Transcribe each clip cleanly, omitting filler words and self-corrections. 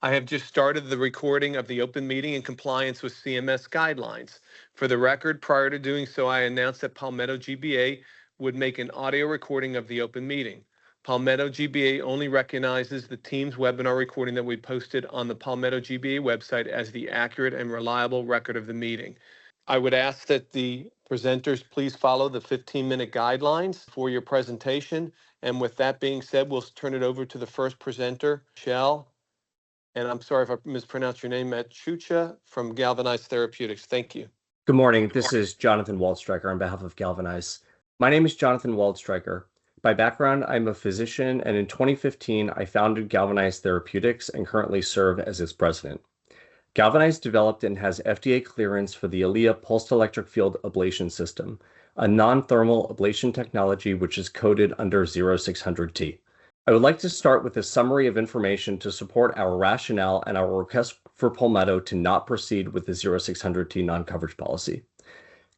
I have just started the recording of the open meeting in compliance with CMS guidelines. For the record, prior to doing so, I announced that Palmetto GBA would make an audio recording of the open meeting. Palmetto GBA only recognizes the Teams webinar recording that we posted on the Palmetto GBA website as the accurate and reliable record of the meeting. I would ask that the presenters please follow the 15-minute guidelines for your presentation. And with that being said, we'll turn it over to the first presenter, Michelle. And I'm sorry if I mispronounced your name, Machucha from Galvanize Therapeutics. Thank you. Good morning. This is Jonathan Waldstreicher on behalf of Galvanize. My name is Jonathan Waldstreicher. By background, I'm a physician, and in 2015, I founded Galvanize Therapeutics and currently serve as its president. Galvanize developed and has FDA clearance for the ELIA pulsed electric field ablation system, a non-thermal ablation technology which is coded under 0600T. I would like to start with a summary of information to support our rationale and our request for Palmetto to not proceed with the 0600T non-coverage policy.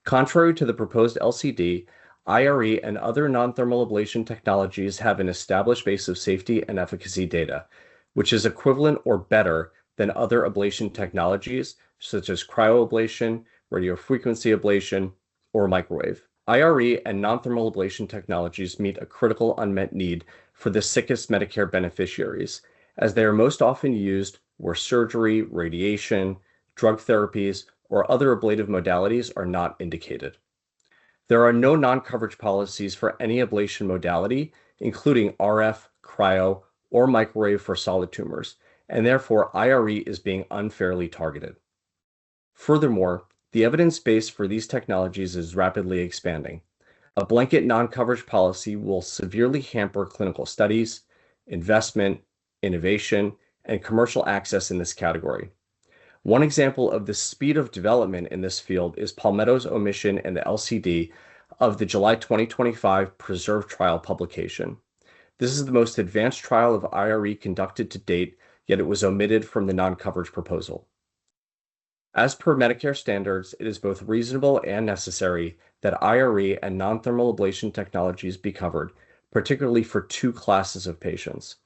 Contrary to the proposed LCD, IRE and other non-thermal ablation technologies have an established base of safety and efficacy data, which is equivalent or better than other ablation technologies such as cryoablation, radiofrequency ablation, or microwave. IRE and non-thermal ablation technologies meet a critical unmet need for the sickest Medicare beneficiaries, as they are most often used where surgery, radiation, drug therapies, or other ablative modalities are not indicated. There are no non-coverage policies for any ablation modality, including RF, cryo, or microwave for solid tumors, and therefore IRE is being unfairly targeted. Furthermore, the evidence base for these technologies is rapidly expanding. A blanket non-coverage policy will severely hamper clinical studies, investment, innovation, and commercial access in this category. One example of the speed of development in this field is Palmetto's omission in the LCD of the July 2025 PRESERVE trial publication. This is the most advanced trial of IRE conducted to date, yet it was omitted from the non-coverage proposal. As per Medicare standards, it is both reasonable and necessary that IRE and non-thermal ablation technologies be covered, particularly for two classes of patients.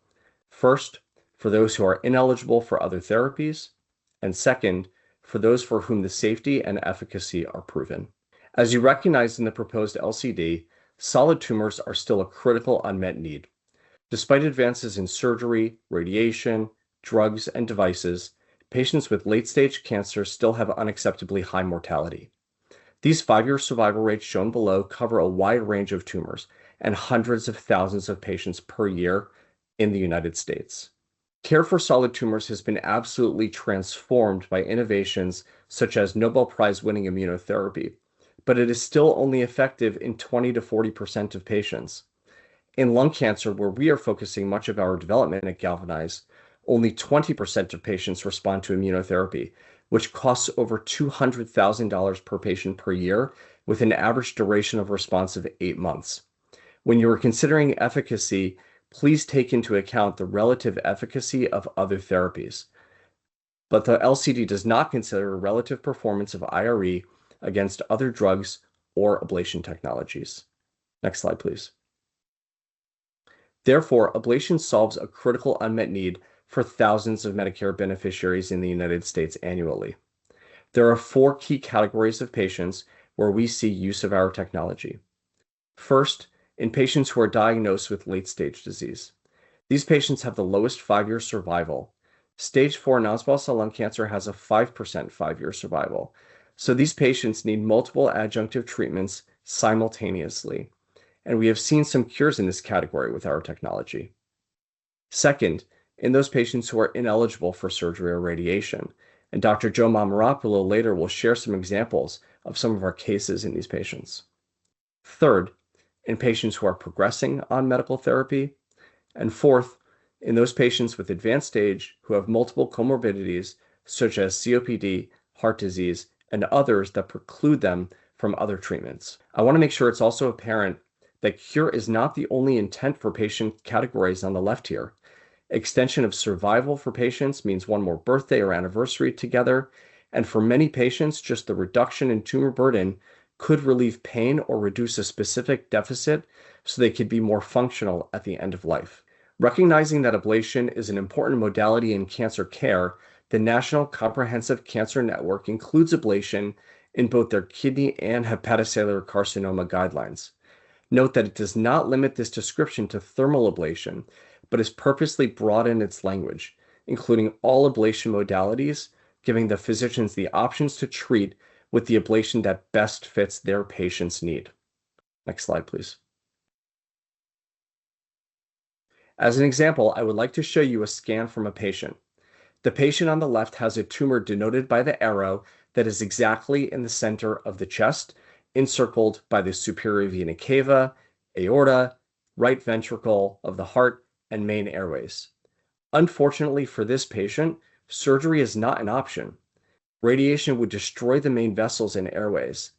First, for those who are ineligible for other therapies, and second, for those for whom the safety and efficacy are proven. As you recognize in the proposed LCD, solid tumors are still a critical unmet need. Despite advances in surgery, radiation, drugs, and devices, patients with late-stage cancer still have unacceptably high mortality. These 5-year survival rates shown below cover a wide range of tumors and hundreds of thousands of patients per year in the United States. Care for solid tumors has been absolutely transformed by innovations such as Nobel Prize-winning immunotherapy, but it is still only effective in 20 to 40% of patients. In lung cancer, where we are focusing much of our development at Galvanize, only 20% of patients respond to immunotherapy, which costs over $200,000 per patient per year, with an average duration of response of 8 months. When you are considering efficacy, please take into account the relative efficacy of other therapies. But the LCD does not consider relative performance of IRE against other drugs or ablation technologies. Next slide, please. Therefore, ablation solves a critical unmet need for thousands of Medicare beneficiaries in the United States annually. There are 4 key categories of patients where we see use of our technology. First, in patients who are diagnosed with late-stage disease. These patients have the lowest 5-year survival. Stage 4 non-small cell lung cancer has a 5% 5-year survival. So these patients need multiple adjunctive treatments simultaneously. And we have seen some cures in this category with our technology. Second, in those patients who are ineligible for surgery or radiation. And Dr. Joe Mamoropoulos later will share some examples of some of our cases in these patients. Third, in patients who are progressing on medical therapy. And fourth, in those patients with advanced stage who have multiple comorbidities such as COPD, heart disease, and others that preclude them from other treatments. I want to make sure it's also apparent that cure is not the only intent for patient categories on the left here. Extension of survival for patients means one more birthday or anniversary together, and for many patients, just the reduction in tumor burden could relieve pain or reduce a specific deficit so they could be more functional at the end of life. Recognizing that ablation is an important modality in cancer care, the National Comprehensive Cancer Network includes ablation in both their kidney and hepatocellular carcinoma guidelines. Note that it does not limit this description to thermal ablation, but is purposely broad in its language, including all ablation modalities, giving the physicians the options to treat with the ablation that best fits their patient's need. Next slide, please. As an example, I would like to show you a scan from a patient. The patient on the left has a tumor denoted by the arrow that is exactly in the center of the chest, encircled by the superior vena cava, aorta, right ventricle of the heart, and main airways. Unfortunately for this patient, surgery is not an option. Radiation would destroy the main vessels and airways.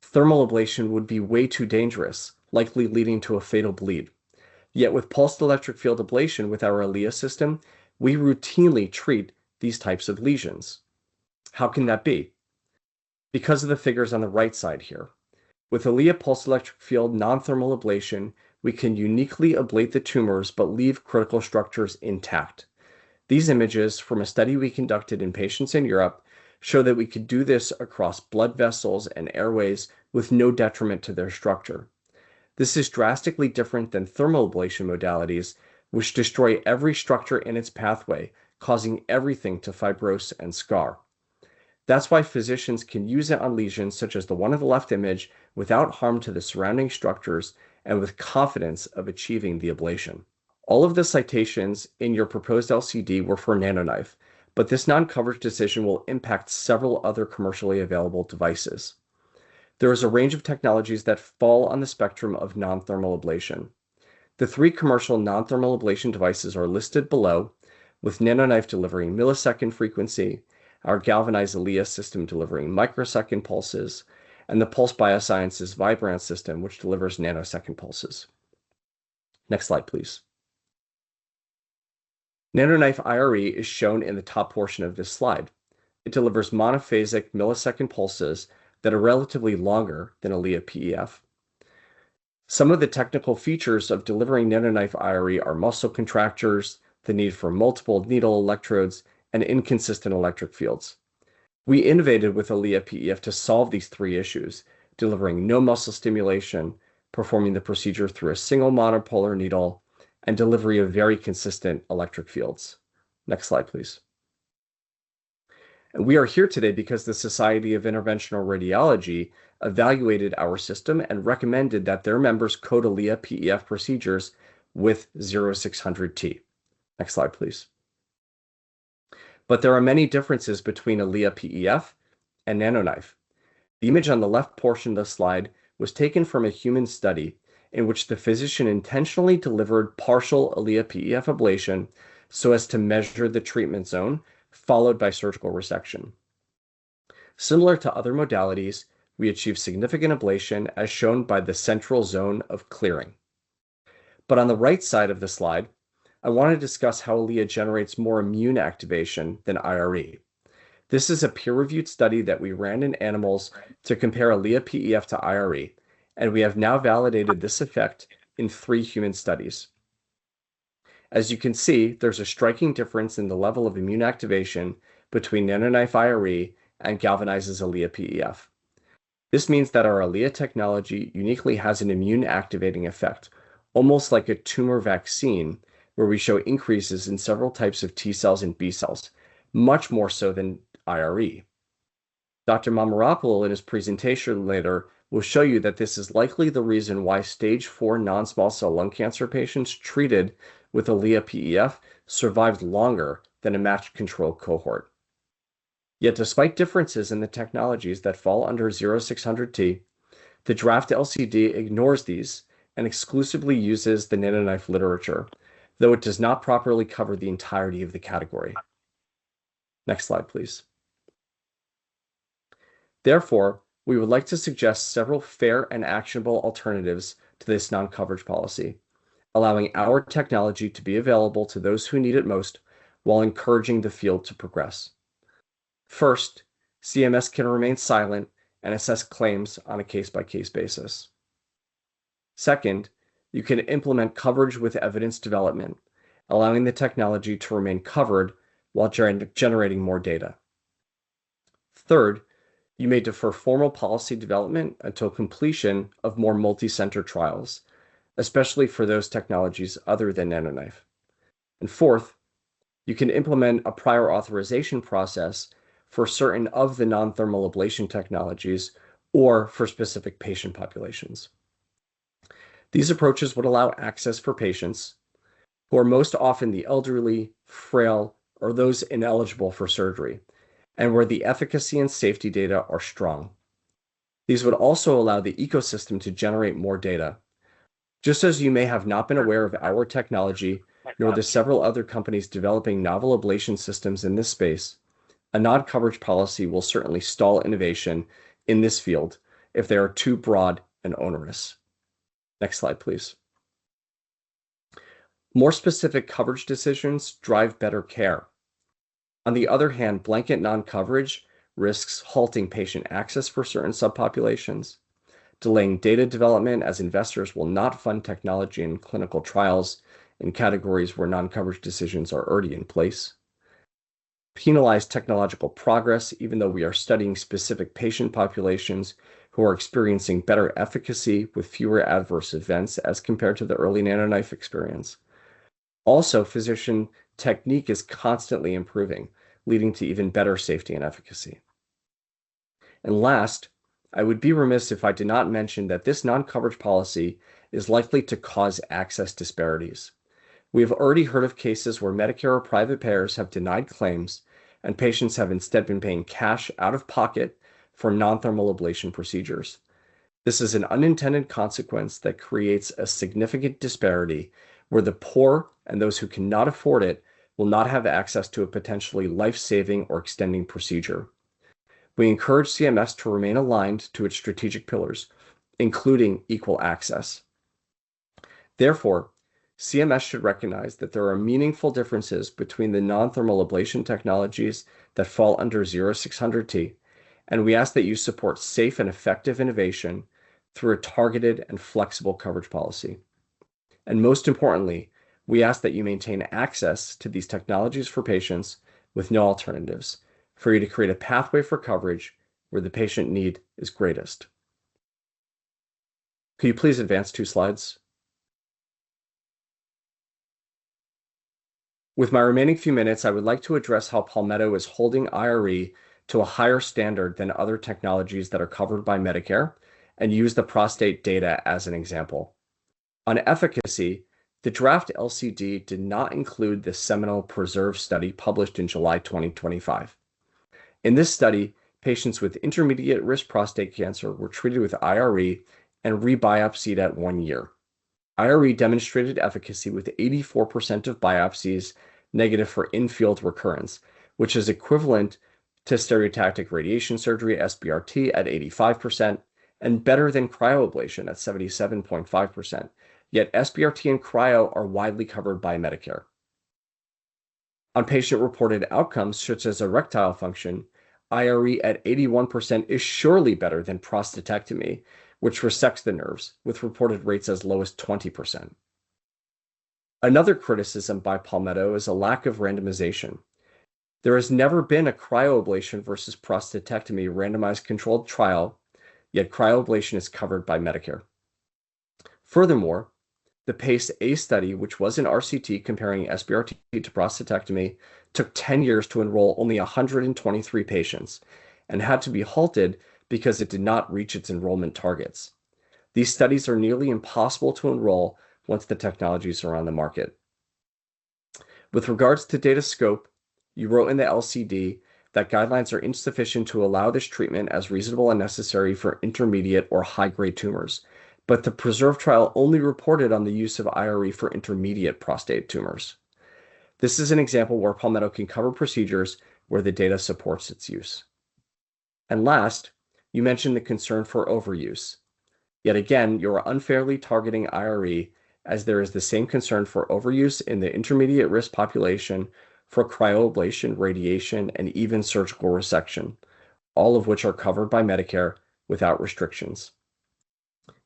Thermal ablation would be way too dangerous, likely leading to a fatal bleed. Yet with pulsed electric field ablation with our ELIA system, we routinely treat these types of lesions. How can that be? Because of the figures on the right side here. With ELIA pulsed electric field non-thermal ablation, we can uniquely ablate the tumors but leave critical structures intact. These images from a study we conducted in patients in Europe show that we could do this across blood vessels and airways with no detriment to their structure. This is drastically different than thermal ablation modalities, which destroy every structure in its pathway, causing everything to fibrose and scar. That's why physicians can use it on lesions such as the one in the left image without harm to the surrounding structures and with confidence of achieving the ablation. All of the citations in your proposed LCD were for NanoKnife, but this non-coverage decision will impact several other commercially available devices. There is a range of technologies that fall on the spectrum of non-thermal ablation. The 3 commercial non-thermal ablation devices are listed below, with NanoKnife delivering millisecond frequency, our galvanized ELIA system delivering microsecond pulses, and the Pulse Biosciences Vibrance system, which delivers nanosecond pulses. Next slide, please. NanoKnife IRE is shown in the top portion of this slide. It delivers monophasic millisecond pulses that are relatively longer than ELIA PEF. Some of the technical features of delivering NanoKnife IRE are muscle contractures, the need for multiple needle electrodes, and inconsistent electric fields. We innovated with ELIA PEF to solve these 3 issues, delivering no muscle stimulation, performing the procedure through a single monopolar needle, and delivery of very consistent electric fields. Next slide, please. We are here today because the Society of Interventional Radiology evaluated our system and recommended that their members code ELIA PEF procedures with 0600T. Next slide, please. But there are many differences between ELIA PEF and NanoKnife. The image on the left portion of the slide was taken from a human study in which the physician intentionally delivered partial ELIA PEF ablation so as to measure the treatment zone, followed by surgical resection. Similar to other modalities, we achieve significant ablation as shown by the central zone of clearing. But on the right side of the slide, I want to discuss how ELIA generates more immune activation than IRE. This is a peer-reviewed study that we ran in animals to compare ELIA PEF to IRE, and we have now validated this effect in 3 human studies. As you can see, there's a striking difference in the level of immune activation between NanoKnife IRE and Galvanized's ELIA PEF. This means that our ELIA technology uniquely has an immune activating effect, almost like a tumor vaccine, where we show increases in several types of T cells and B cells, much more so than IRE. Dr. Mamaropoulos in his presentation later will show you that this is likely the reason why stage 4 non-small cell lung cancer patients treated with ELIA PEF survived longer than a matched control cohort. Yet despite differences in the technologies that fall under 0600T, the draft LCD ignores these and exclusively uses the NanoKnife literature, though it does not properly cover the entirety of the category. Next slide, please. Therefore, we would like to suggest several fair and actionable alternatives to this non-coverage policy, allowing our technology to be available to those who need it most while encouraging the field to progress. First, CMS can remain silent and assess claims on a case-by-case basis. Second, you can implement coverage with evidence development, allowing the technology to remain covered while generating more data. Third, you may defer formal policy development until completion of more multi-center trials, especially for those technologies other than NanoKnife. And fourth, you can implement a prior authorization process for certain of the non-thermal ablation technologies or for specific patient populations. These approaches would allow access for patients who are most often the elderly, frail, or those ineligible for surgery, and where the efficacy and safety data are strong. These would also allow the ecosystem to generate more data. Just as you may have not been aware of our technology, nor the several other companies developing novel ablation systems in this space, a non-coverage policy will certainly stall innovation in this field if they are too broad and onerous. Next slide, please. More specific coverage decisions drive better care. On the other hand, blanket non-coverage risks halting patient access for certain subpopulations, delaying data development as investors will not fund technology in clinical trials in categories where non-coverage decisions are already in place, penalize technological progress even though we are studying specific patient populations who are experiencing better efficacy with fewer adverse events as compared to the early NanoKnife experience. Also, physician technique is constantly improving, leading to even better safety and efficacy. And last, I would be remiss if I did not mention that this non-coverage policy is likely to cause access disparities. We have already heard of cases where Medicare or private payers have denied claims and patients have instead been paying cash out of pocket for non-thermal ablation procedures. This is an unintended consequence that creates a significant disparity where the poor and those who cannot afford it will not have access to a potentially life-saving or extending procedure. We encourage CMS to remain aligned to its strategic pillars, including equal access. Therefore, CMS should recognize that there are meaningful differences between the non-thermal ablation technologies that fall under 0600T, and we ask that you support safe and effective innovation through a targeted and flexible coverage policy. And most importantly, we ask that you maintain access to these technologies for patients with no alternatives, for you to create a pathway for coverage where the patient need is greatest. Could you please advance 2 slides? With my remaining few minutes, I would like to address how Palmetto is holding IRE to a higher standard than other technologies that are covered by Medicare, and use the prostate data as an example. On efficacy, the draft LCD did not include the seminal PRESERVE study published in July 2025. In this study, patients with intermediate risk prostate cancer were treated with IRE and rebiopsied at 1 year. IRE demonstrated efficacy with 84% of biopsies negative for in-field recurrence, which is equivalent to stereotactic radiation surgery SBRT at 85% and better than cryoablation at 77.5%. Yet SBRT and cryo are widely covered by Medicare. On patient-reported outcomes such as erectile function, IRE at 81% is surely better than prostatectomy, which resects the nerves, with reported rates as low as 20%. Another criticism by Palmetto is a lack of randomization. There has never been a cryoablation versus prostatectomy randomized controlled trial, yet cryoablation is covered by Medicare. Furthermore, the PACE-A study, which was an RCT comparing SBRT to prostatectomy, took 10 years to enroll only 123 patients and had to be halted because it did not reach its enrollment targets. These studies are nearly impossible to enroll once the technologies are on the market. With regards to data scope, you wrote in the LCD that guidelines are insufficient to allow this treatment as reasonable and necessary for intermediate or high-grade tumors, but the PRESERVE trial only reported on the use of IRE for intermediate prostate tumors. This is an example where Palmetto can cover procedures where the data supports its use. And last, you mentioned the concern for overuse. Yet again, you are unfairly targeting IRE, as there is the same concern for overuse in the intermediate risk population for cryoablation, radiation, and even surgical resection, all of which are covered by Medicare without restrictions.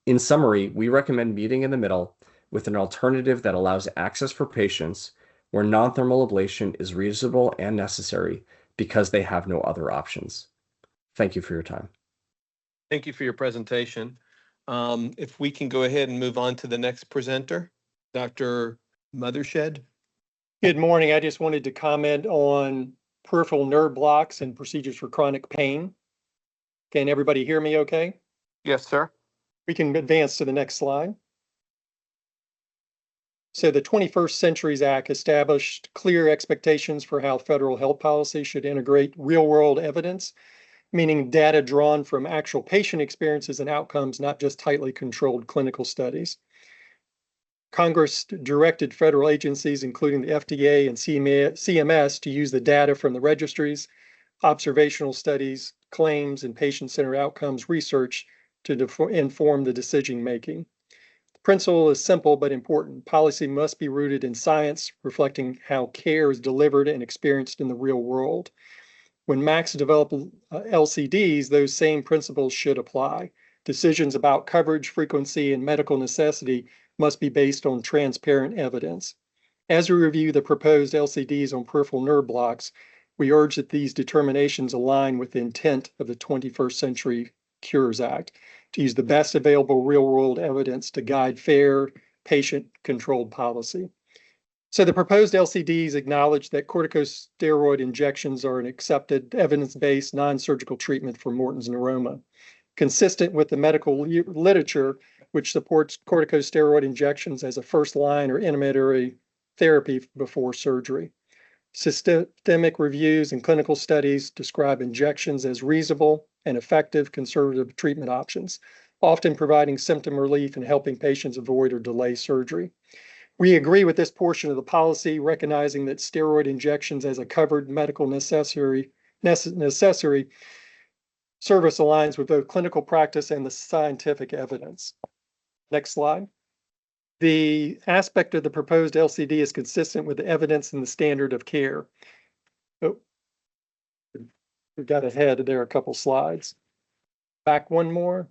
In summary, we recommend meeting in the middle with an alternative that allows access for patients where non-thermal ablation is reasonable and necessary because they have no other options. Thank you for your time. Thank you for your presentation. If we can go ahead and move on to the next presenter, Dr. Mothershed. Good morning. I just wanted to comment on peripheral nerve blocks and procedures for chronic pain. Can everybody hear me okay? Yes, sir. We can advance to the next slide. So the 21st Centuries Act established clear expectations for how federal health policy should integrate real-world evidence, meaning data drawn from actual patient experiences and outcomes, not just tightly controlled clinical studies. Congress directed federal agencies, including the FDA and CMS, to use the data from the registries, observational studies, claims, and patient-centered outcomes research to inform the decision-making. The principle is simple but important. Policy must be rooted in science, reflecting how care is delivered and experienced in the real world. When MACs develop LCDs, those same principles should apply. Decisions about coverage, frequency, and medical necessity must be based on transparent evidence. As we review the proposed LCDs on peripheral nerve blocks, we urge that these determinations align with the intent of the 21st Century Cures Act to use the best available real-world evidence to guide fair, patient-controlled policy. So the proposed LCDs acknowledge that corticosteroid injections are an accepted, evidence-based, non-surgical treatment for Morton's neuroma. Consistent with the medical literature, which supports corticosteroid injections as a first-line or intermediary therapy before surgery. Systemic reviews and clinical studies describe injections as reasonable and effective conservative treatment options, often providing symptom relief and helping patients avoid or delay surgery. We agree with this portion of the policy, recognizing that steroid injections as a covered medical necessary service aligns with both clinical practice and the scientific evidence. Next slide. The aspect of the proposed LCD is consistent with the evidence and the standard of care. Oh, we got ahead there a couple slides. Back one more.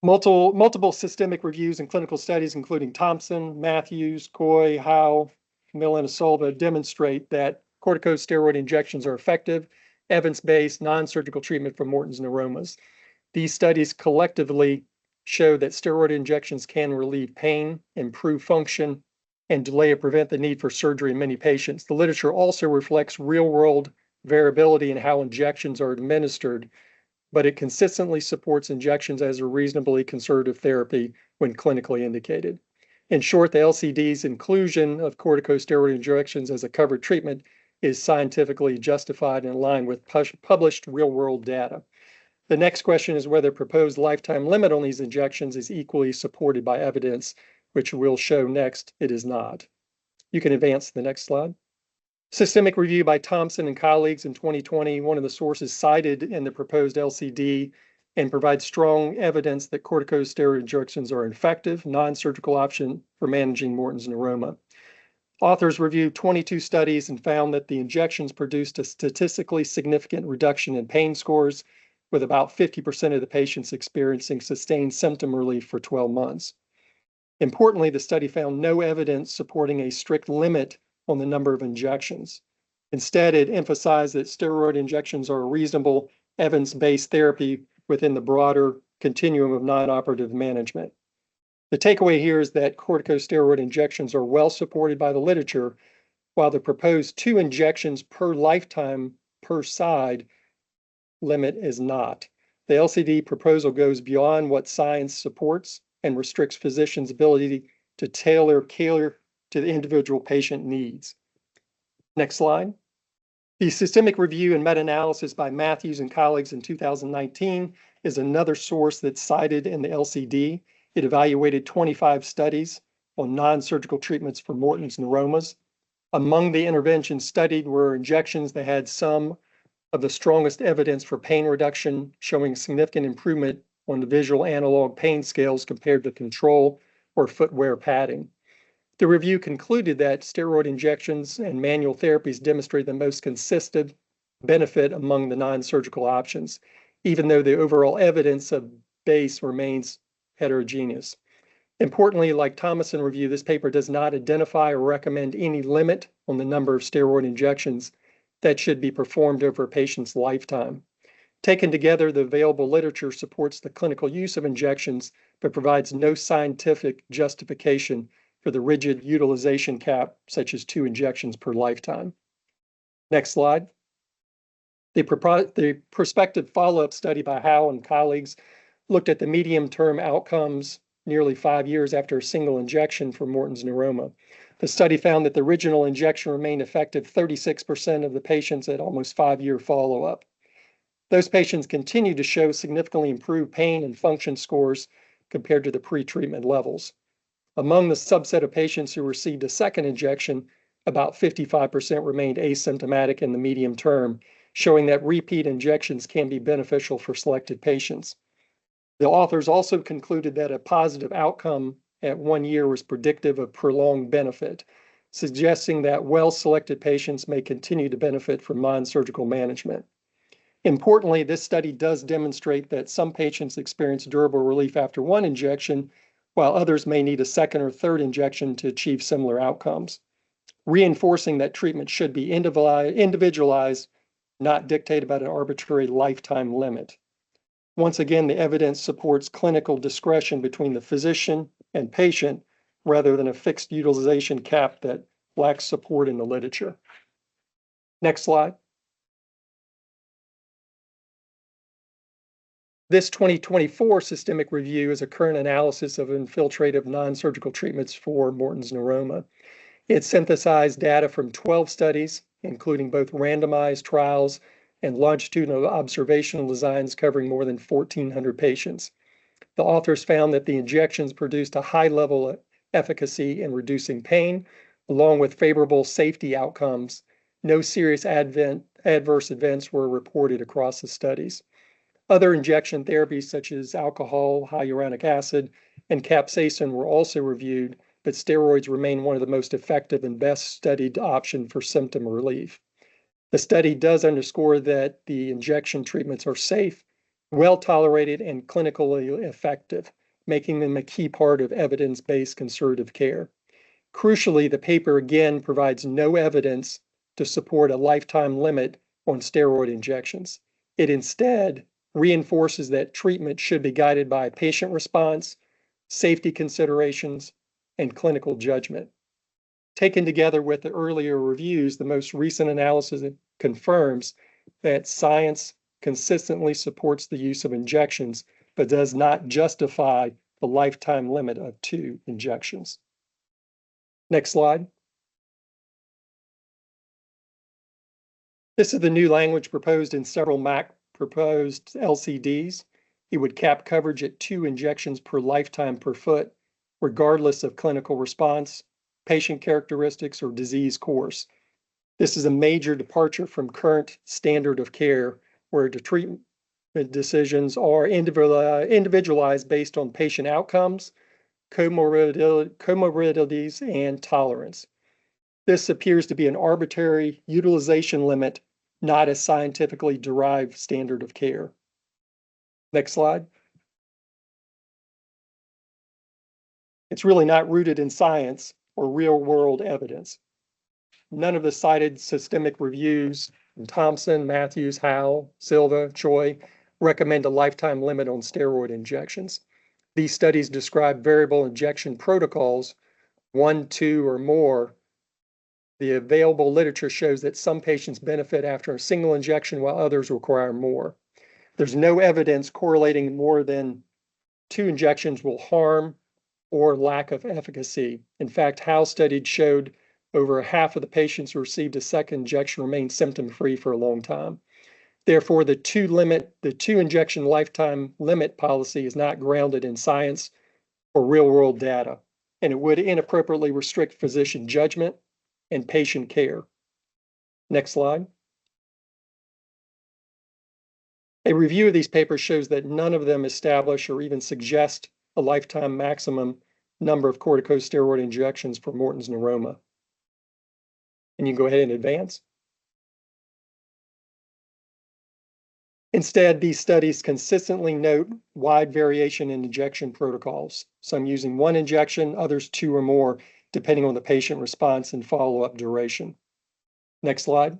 Multiple systemic reviews and clinical studies, including Thompson, Matthews, Coy, Howe, Millen, and Silva, demonstrate that corticosteroid injections are effective, evidence-based, non-surgical treatment for Morton's neuromas. These studies collectively show that steroid injections can relieve pain, improve function, and delay or prevent the need for surgery in many patients. The literature also reflects real-world variability in how injections are administered, but it consistently supports injections as a reasonably conservative therapy when clinically indicated. In short, the LCD's inclusion of corticosteroid injections as a covered treatment is scientifically justified and aligned with published real-world data. The next question is whether proposed lifetime limit on these injections is equally supported by evidence, which we'll show next it is not. You can advance to the next slide. Systemic review by Thompson and colleagues in 2020, one of the sources cited in the proposed LCD, and provides strong evidence that corticosteroid injections are an effective, non-surgical option for managing Morton's neuroma. Authors reviewed 22 studies and found that the injections produced a statistically significant reduction in pain scores, with about 50% of the patients experiencing sustained symptom relief for 12 months. Importantly, the study found no evidence supporting a strict limit on the number of injections. Instead, it emphasized that steroid injections are a reasonable, evidence-based therapy within the broader continuum of non-operative management. The takeaway here is that corticosteroid injections are well supported by the literature, while the proposed 2 injections per lifetime per side limit is not. The LCD proposal goes beyond what science supports and restricts physicians' ability to tailor care to the individual patient needs. Next slide. The systemic review and meta-analysis by Matthews and colleagues in 2019 is another source that's cited in the LCD. It evaluated 25 studies on non-surgical treatments for Morton's neuromas. Among the interventions studied were injections that had some of the strongest evidence for pain reduction, showing significant improvement on the visual analog pain scales compared to control or footwear padding. The review concluded that steroid injections and manual therapies demonstrate the most consistent benefit among the non-surgical options, even though the overall evidence of base remains heterogeneous. Importantly, like Thomason review, this paper does not identify or recommend any limit on the number of steroid injections that should be performed over a patient's lifetime. Taken together, the available literature supports the clinical use of injections, but provides no scientific justification for the rigid utilization cap, such as 2 injections per lifetime. Next slide. The prospective follow-up study by Howe and colleagues looked at the medium-term outcomes nearly 5 years after a single injection for Morton's neuroma. The study found that the original injection remained effective 36% of the patients at almost 5-year follow-up. Those patients continued to show significantly improved pain and function scores compared to the pre-treatment levels. Among the subset of patients who received a second injection, about 55% remained asymptomatic in the medium term, showing that repeat injections can be beneficial for selected patients. The authors also concluded that a positive outcome at 1 year was predictive of prolonged benefit, suggesting that well-selected patients may continue to benefit from non-surgical management. Importantly, this study does demonstrate that some patients experience durable relief after 1 injection, while others may need a second or third injection to achieve similar outcomes, reinforcing that treatment should be individualized, not dictated by an arbitrary lifetime limit. Once again, the evidence supports clinical discretion between the physician and patient rather than a fixed utilization cap that lacks support in the literature. Next slide. This 2024 systemic review is a current analysis of infiltrative non-surgical treatments for Morton's neuroma. It synthesized data from 12 studies, including both randomized trials and longitudinal observational designs covering more than 1,400 patients. The authors found that the injections produced a high level of efficacy in reducing pain, along with favorable safety outcomes. No serious adverse events were reported across the studies. Other injection therapies such as alcohol, hyaluronic acid, and capsaicin were also reviewed, but steroids remain one of the most effective and best studied option for symptom relief. The study does underscore that the injection treatments are safe, well-tolerated, and clinically effective, making them a key part of evidence-based conservative care. Crucially, the paper again provides no evidence to support a lifetime limit on steroid injections. It instead reinforces that treatment should be guided by patient response, safety considerations, and clinical judgment. Taken together with the earlier reviews, the most recent analysis confirms that science consistently supports the use of injections, but does not justify the lifetime limit of 2 injections. Next slide. This is the new language proposed in several MAC proposed LCDs. It would cap coverage at 2 injections per lifetime per foot, regardless of clinical response, patient characteristics, or disease course. This is a major departure from current standard of care, where the treatment decisions are individualized based on patient outcomes, comorbidities, and tolerance. This appears to be an arbitrary utilization limit, not a scientifically derived standard of care. Next slide. It's really not rooted in science or real-world evidence. None of the cited systemic reviews from Thompson, Matthews, Howe, Silva, Choi recommend a lifetime limit on steroid injections. These studies describe variable injection protocols, 1, 2, or more. The available literature shows that some patients benefit after a single injection while others require more. There's no evidence correlating more than 2 injections will harm or lack of efficacy. In fact, Howe studied showed over half of the patients who received a second injection remained symptom-free for a long time. Therefore, the 2 injection lifetime limit policy is not grounded in science or real-world data, and it would inappropriately restrict physician judgment and patient care. Next slide. A review of these papers shows that none of them establish or even suggest a lifetime maximum number of corticosteroid injections for Morton's neuroma. And you can go ahead and advance. Instead, these studies consistently note wide variation in injection protocols, some using one injection, others two or more, depending on the patient response and follow-up duration. Next slide.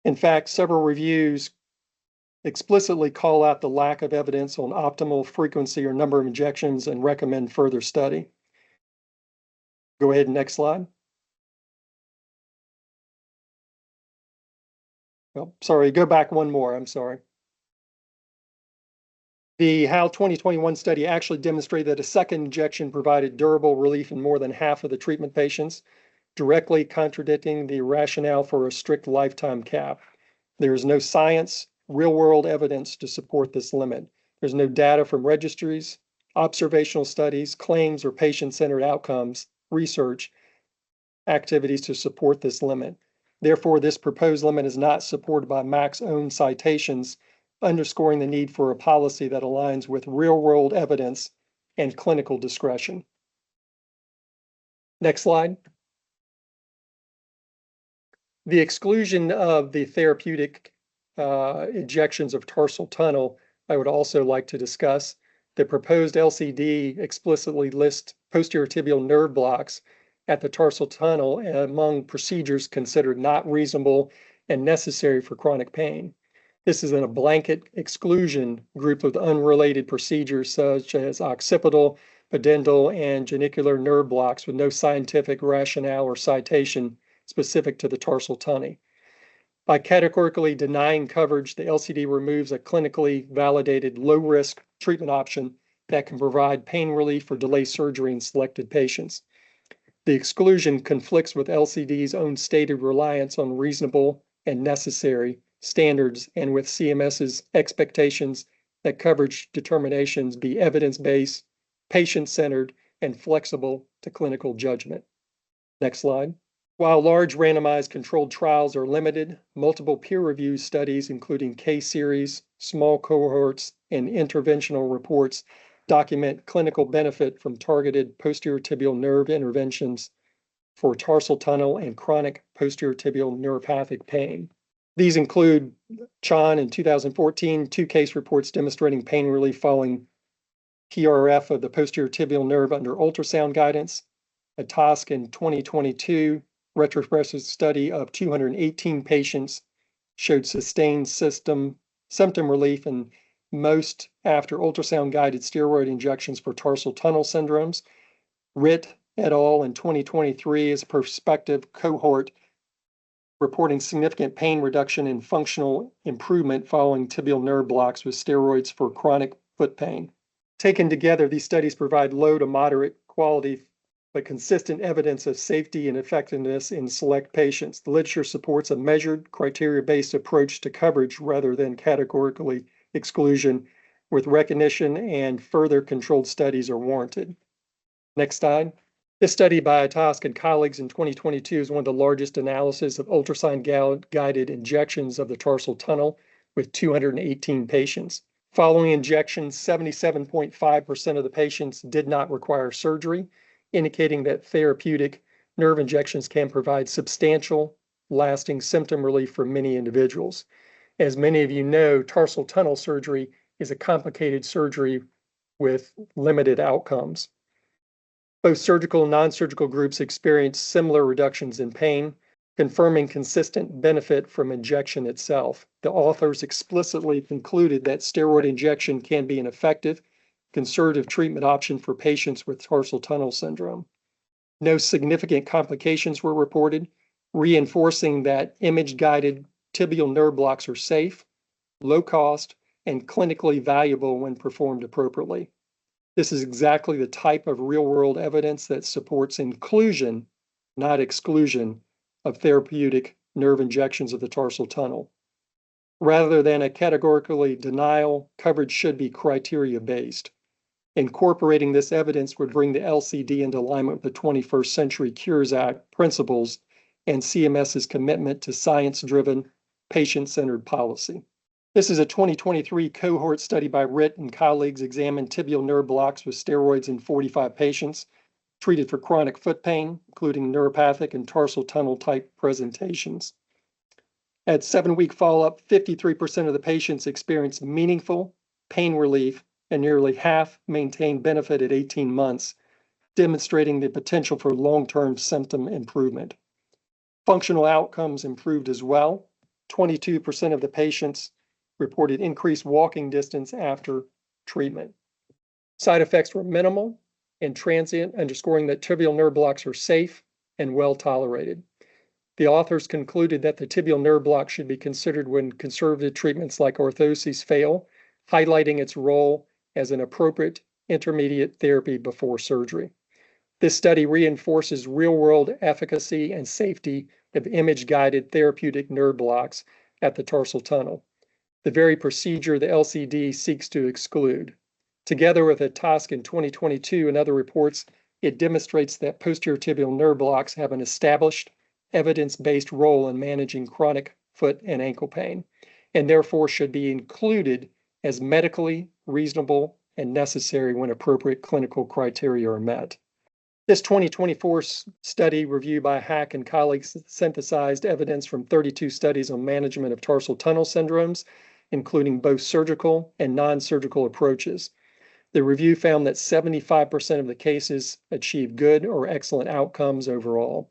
In fact, several reviews explicitly call out the lack of evidence on optimal frequency or number of injections and recommend further study. Go ahead, next slide. Oh, sorry, go back one more, I'm sorry. The HAL 2021 study actually demonstrated that a second injection provided durable relief in more than half of the treatment patients, directly contradicting the rationale for a strict lifetime cap. There is no science, real-world evidence to support this limit. There's no data from registries, observational studies, claims, or patient-centered outcomes, research activities to support this limit. Therefore, this proposed limit is not supported by MAC's own citations, underscoring the need for a policy that aligns with real-world evidence and clinical discretion. Next slide. The exclusion of the therapeutic injections of tarsal tunnel, I would also like to discuss. The proposed LCD explicitly lists posterior tibial nerve blocks at the tarsal tunnel among procedures considered not reasonable and necessary for chronic pain. This is in a blanket exclusion group with unrelated procedures such as occipital, pudendal, and genicular nerve blocks with no scientific rationale or citation specific to the tarsal tunnel. By categorically denying coverage, the LCD removes a clinically validated low-risk treatment option that can provide pain relief or delay surgery in selected patients. The exclusion conflicts with LCD's own stated reliance on reasonable and necessary standards and with CMS's expectations that coverage determinations be evidence-based, patient-centered, and flexible to clinical judgment. Next slide. While large randomized controlled trials are limited, multiple peer-reviewed studies, including case series, small cohorts, and interventional reports, document clinical benefit from targeted posterior tibial nerve interventions for tarsal tunnel and chronic posterior tibial neuropathic pain. These include Chan in 2014, 2 case reports demonstrating pain relief following PRF of the posterior tibial nerve under ultrasound guidance, a TASC in 2022, retrospective study of 218 patients showed sustained symptom relief in most after ultrasound-guided steroid injections for tarsal tunnel syndromes. Ritt et al. In 2023 is a prospective cohort reporting significant pain reduction and functional improvement following tibial nerve blocks with steroids for chronic foot pain. Taken together, these studies provide low to moderate quality but consistent evidence of safety and effectiveness in select patients. The literature supports a measured, criteria-based approach to coverage rather than categorically exclusion, with recognition and further controlled studies are warranted. Next slide. This study by Task and colleagues in 2022 is one of the largest analyses of ultrasound-guided injections of the tarsal tunnel with 218 patients. Following injections, 77.5% of the patients did not require surgery, indicating that therapeutic nerve injections can provide substantial, lasting symptom relief for many individuals. As many of you know, tarsal tunnel surgery is a complicated surgery with limited outcomes. Both surgical and non-surgical groups experienced similar reductions in pain, confirming consistent benefit from injection itself. The authors explicitly concluded that steroid injection can be an effective, conservative treatment option for patients with tarsal tunnel syndrome. No significant complications were reported, reinforcing that image-guided tibial nerve blocks are safe, low cost, and clinically valuable when performed appropriately. This is exactly the type of real-world evidence that supports inclusion, not exclusion, of therapeutic nerve injections of the tarsal tunnel. Rather than a categorically denial, coverage should be criteria-based. Incorporating this evidence would bring the LCD into alignment with the 21st Century Cures Act principles and CMS's commitment to science-driven, patient-centered policy. This is a 2023 cohort study by Ritt and colleagues examined tibial nerve blocks with steroids in 45 patients treated for chronic foot pain, including neuropathic and tarsal tunnel type presentations. At 7-week follow-up, 53% of the patients experienced meaningful pain relief, and nearly half maintained benefit at 18 months, demonstrating the potential for long-term symptom improvement. Functional outcomes improved as well. 22% of the patients reported increased walking distance after treatment. Side effects were minimal and transient, underscoring that tibial nerve blocks are safe and well tolerated. The authors concluded that the tibial nerve block should be considered when conservative treatments like orthoses fail, highlighting its role as an appropriate intermediate therapy before surgery. This study reinforces real-world efficacy and safety of image-guided therapeutic nerve blocks at the tarsal tunnel, the very procedure the LCD seeks to exclude. Together with a task in 2022 and other reports, it demonstrates that posterior tibial nerve blocks have an established, evidence-based role in managing chronic foot and ankle pain, and therefore should be included as medically reasonable and necessary when appropriate clinical criteria are met. This 2024 study review by Hack and colleagues synthesized evidence from 32 studies on management of tarsal tunnel syndromes, including both surgical and non-surgical approaches. The review found that 75% of the cases achieved good or excellent outcomes overall,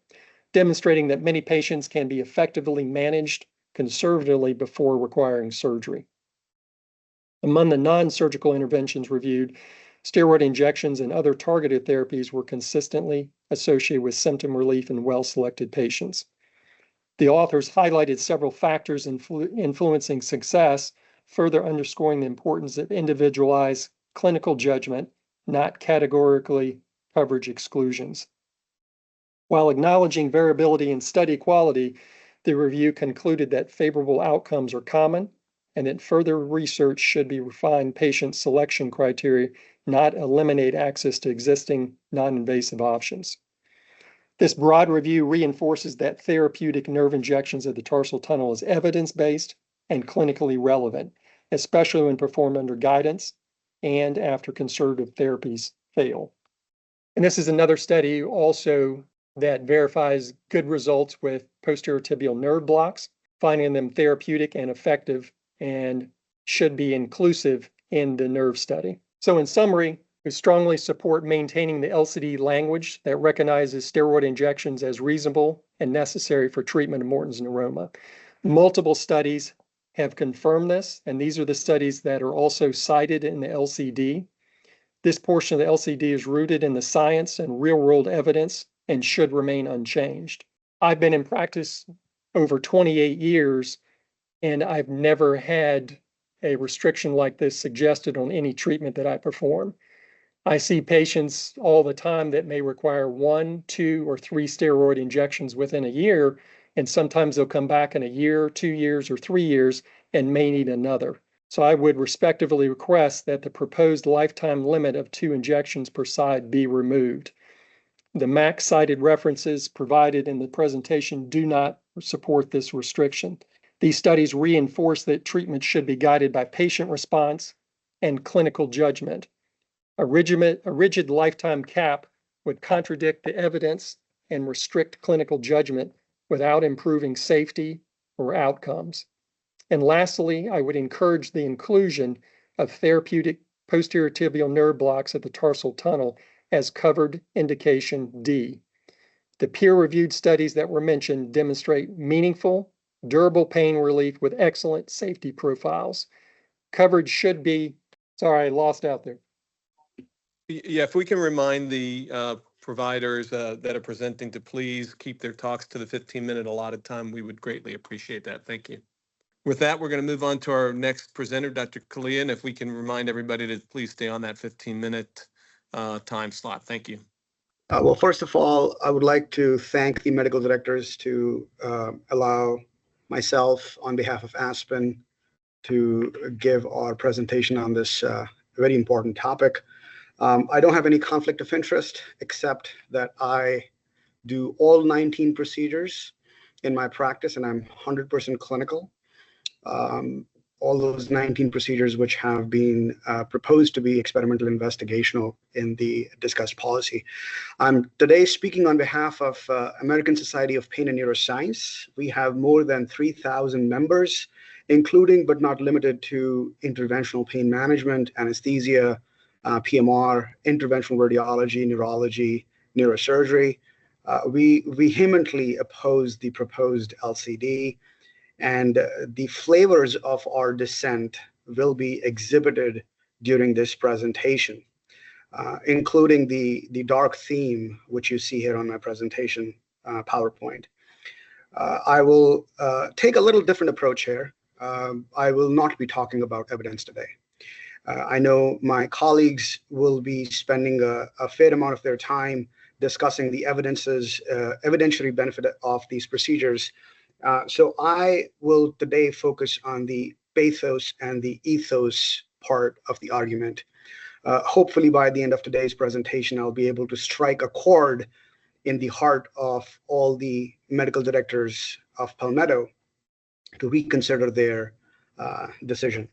demonstrating that many patients can be effectively managed conservatively before requiring surgery. Among the non-surgical interventions reviewed, steroid injections and other targeted therapies were consistently associated with symptom relief in well-selected patients. The authors highlighted several factors influencing success, further underscoring the importance of individualized clinical judgment, not categorically coverage exclusions. While acknowledging variability in study quality, the review concluded that favorable outcomes are common and that further research should be refined patient selection criteria, not eliminate access to existing non-invasive options. This broad review reinforces that therapeutic nerve injections of the tarsal tunnel is evidence-based and clinically relevant, especially when performed under guidance and after conservative therapies fail. And this is another study also that verifies good results with posterior tibial nerve blocks, finding them therapeutic and effective, and should be inclusive in the nerve study. So in summary, we strongly support maintaining the LCD language that recognizes steroid injections as reasonable and necessary for treatment of Morton's neuroma. Multiple studies have confirmed this, and these are the studies that are also cited in the LCD. This portion of the LCD is rooted in the science and real-world evidence and should remain unchanged. I've been in practice over 28 years, and I've never had a restriction like this suggested on any treatment that I perform. I see patients all the time that may require 1, 2, or 3 steroid injections within a year, and sometimes they'll come back in a year, 2 years, or 3 years and may need another. So I would respectively request that the proposed lifetime limit of 2 injections per side be removed. The MAC cited references provided in the presentation do not support this restriction. These studies reinforce that treatment should be guided by patient response and clinical judgment. A rigid lifetime cap would contradict the evidence and restrict clinical judgment without improving safety or outcomes. And lastly, I would encourage the inclusion of therapeutic posterior tibial nerve blocks at the tarsal tunnel as covered indication D. The peer-reviewed studies that were mentioned demonstrate meaningful, durable pain relief with excellent safety profiles. Coverage should be, sorry, I lost out there. Yeah, if we can remind the providers that are presenting to please keep their talks to the 15-minute allotted time, we would greatly appreciate that. Thank you. With that, we're going to move on to our next presenter, Dr. Kalia, and if we can remind everybody to please stay on that 15-minute time slot. Thank you. Well, first of all, I would like to thank the medical directors to allow myself on behalf of Aspen to give our presentation on this very important topic. I don't have any conflict of interest except that I do all 19 procedures in my practice and I'm 100% clinical. all those 19 procedures which have been proposed to be experimental investigational in the discussed policy. I'm today speaking on behalf of American Society of Pain and Neuroscience. We have more than 3,000 members, including but not limited to interventional pain management, anesthesia, PMR, interventional radiology, neurology, neurosurgery. We vehemently oppose the proposed LCD, and the flavors of our dissent will be exhibited during this presentation, including the dark theme, which you see here on my presentation PowerPoint. I will take a little different approach here. I will not be talking about evidence today. I know my colleagues will be spending a fair amount of their time discussing the evidentiary benefit of these procedures. So I will today focus on the pathos and the ethos part of the argument. Hopefully by the end of today's presentation, I'll be able to strike a chord in the heart of all the medical directors of Palmetto to reconsider their decision.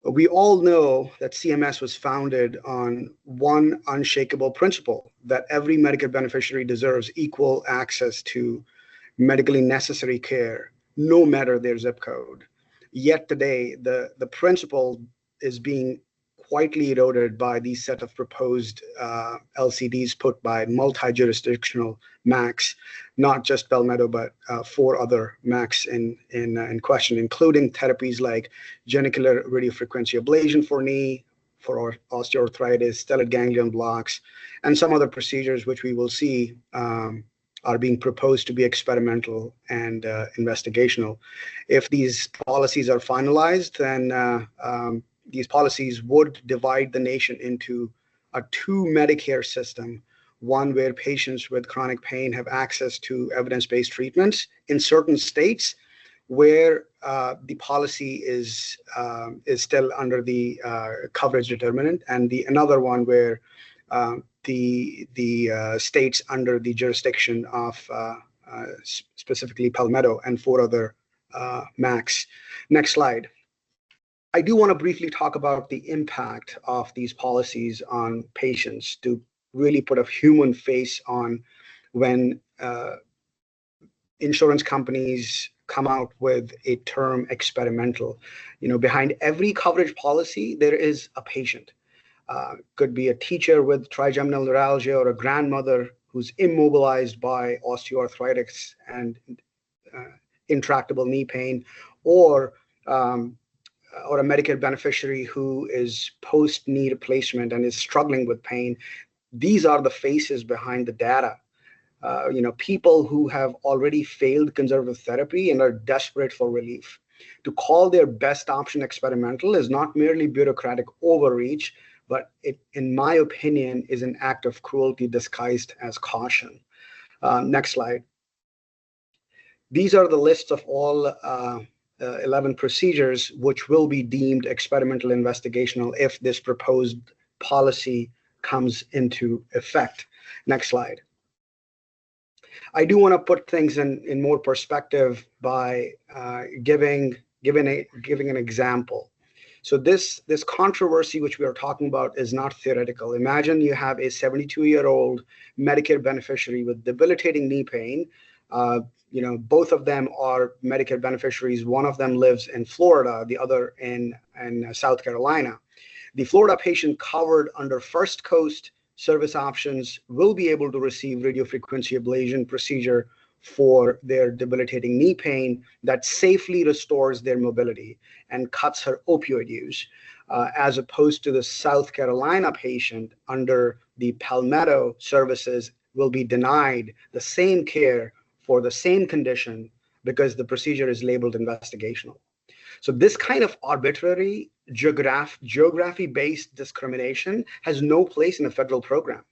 We all know that CMS was founded on one unshakable principle, that every Medicare beneficiary deserves equal access to medically necessary care, no matter their zip code. Yet today, the principle is being quietly eroded by these set of proposed LCDs put by multi-jurisdictional MACs, not just Palmetto, but 4 other MACs in question, including therapies like genicular radiofrequency ablation for knee, for osteoarthritis, stellate ganglion blocks, and some other procedures which we will see are being proposed to be experimental and investigational. If these policies are finalized, then these policies would divide the nation into a 2 Medicare system, one where patients with chronic pain have access to evidence-based treatments in certain states where the policy is still under the coverage determinant, and another one where the states under the jurisdiction of specifically Palmetto and 4 other MACs. Next slide. I do want to briefly talk about the impact of these policies on patients to really put a human face on when insurance companies come out with a term experimental. You know, behind every coverage policy, there is a patient. Could be a teacher with trigeminal neuralgia or a grandmother who's immobilized by osteoarthritis and intractable knee pain, or a Medicare beneficiary who is post-knee replacement and is struggling with pain. These are the faces behind the data. People who have already failed conservative therapy and are desperate for relief. To call their best option experimental is not merely bureaucratic overreach, but it, in my opinion, is an act of cruelty disguised as caution. Next slide. These are the lists of all 11 procedures which will be deemed experimental investigational if this proposed policy comes into effect. Next slide. I do want to put things in more perspective by giving an example. So this controversy which we are talking about is not theoretical. Imagine you have a 72-year-old Medicare beneficiary with debilitating knee pain. Both of them are Medicare beneficiaries. One of them lives in Florida, the other in South Carolina. The Florida patient covered under First Coast service options will be able to receive radiofrequency ablation procedure for their debilitating knee pain that safely restores their mobility and cuts her opioid use, as opposed to the South Carolina patient under the Palmetto services will be denied the same care for the same condition because the procedure is labeled investigational. So this kind of arbitrary geography-based discrimination has no place in a federal program.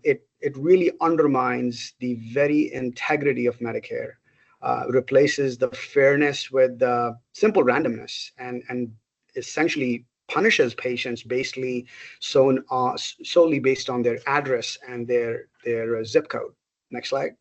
It really undermines the very integrity of Medicare, replaces the fairness with simple randomness, and essentially punishes patients basically solely based on their address and their zip code. Next slide.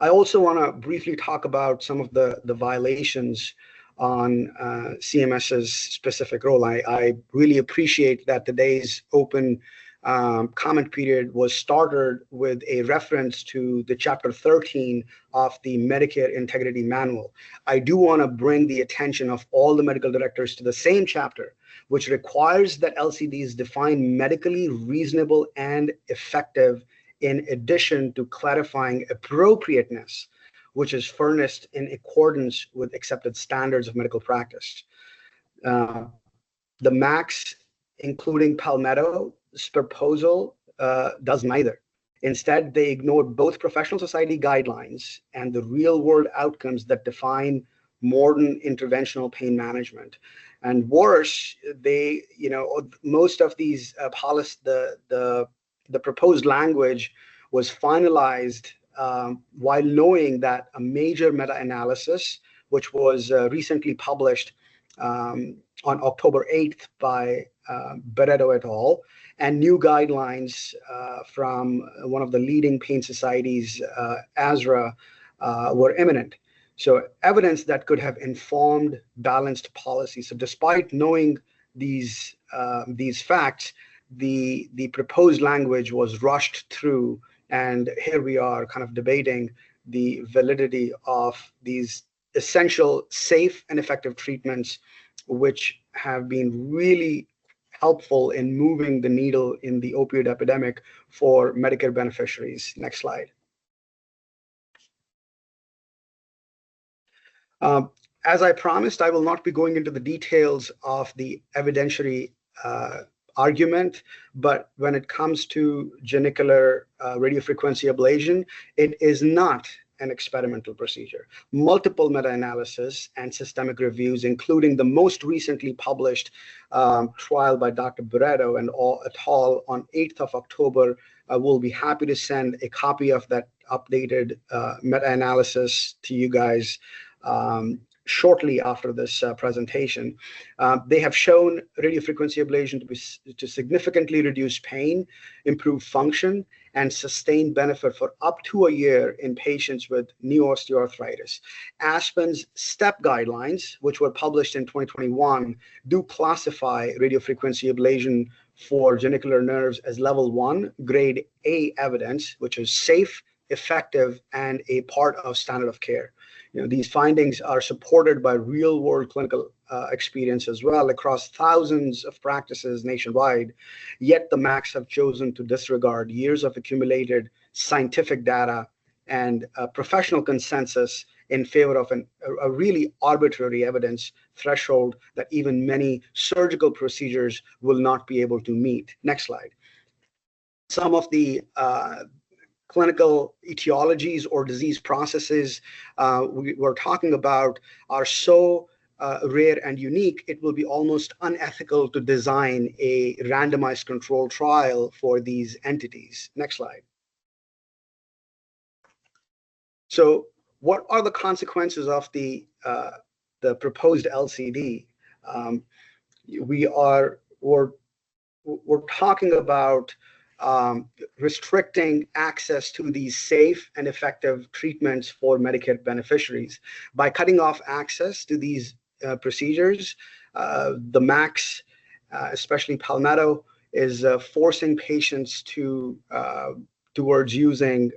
I also want to briefly talk about some of the violations on CMS's specific role. I really appreciate that today's open comment period was started with a reference to the Chapter 13 of the Medicare Integrity Manual. I do want to bring the attention of all the medical directors to the same chapter, which requires that LCDs define medically reasonable and effective in addition to clarifying appropriateness, which is furnished in accordance with accepted standards of medical practice. The MACs, including Palmetto's proposal, does neither. Instead, they ignored both professional society guidelines and the real-world outcomes that define modern interventional pain management. And worse, most of these policies, the proposed language was finalized while knowing that a major meta-analysis, which was recently published on October 8th by Barreto et al., and new guidelines from one of the leading pain societies, ASRA, were imminent. So evidence that could have informed balanced policy. So despite knowing these facts, the proposed language was rushed through, and here we are kind of debating the validity of these essential, safe, and effective treatments, which have been really helpful in moving the needle in the opioid epidemic for Medicare beneficiaries. Next slide. As I promised, I will not be going into the details of the evidentiary argument, but when it comes to genicular radiofrequency ablation, it is not an experimental procedure. Multiple meta-analysis and systemic reviews, including the most recently published trial by Dr. Barreto and et al. On 8th of October, we'll be happy to send a copy of that updated meta-analysis to you guys shortly after this presentation. They have shown radiofrequency ablation to significantly reduce pain, improve function, and sustain benefit for up to a year in patients with new osteoarthritis. Aspen's STEP guidelines, which were published in 2021, do classify radiofrequency ablation for genicular nerves as level 1, grade A evidence, which is safe, effective, and a part of standard of care. These findings are supported by real-world clinical experience as well across thousands of practices nationwide, yet the MACs have chosen to disregard years of accumulated scientific data and professional consensus in favor of a really arbitrary evidence threshold that even many surgical procedures will not be able to meet. Next slide. Some of the clinical etiologies or disease processes we're talking about are so rare and unique, it will be almost unethical to design a randomized controlled trial for these entities. Next slide. So what are the consequences of the proposed LCD? We're talking about restricting access to these safe and effective treatments for Medicare beneficiaries. By cutting off access to these procedures, the MACs, especially Palmetto, is forcing patients towards using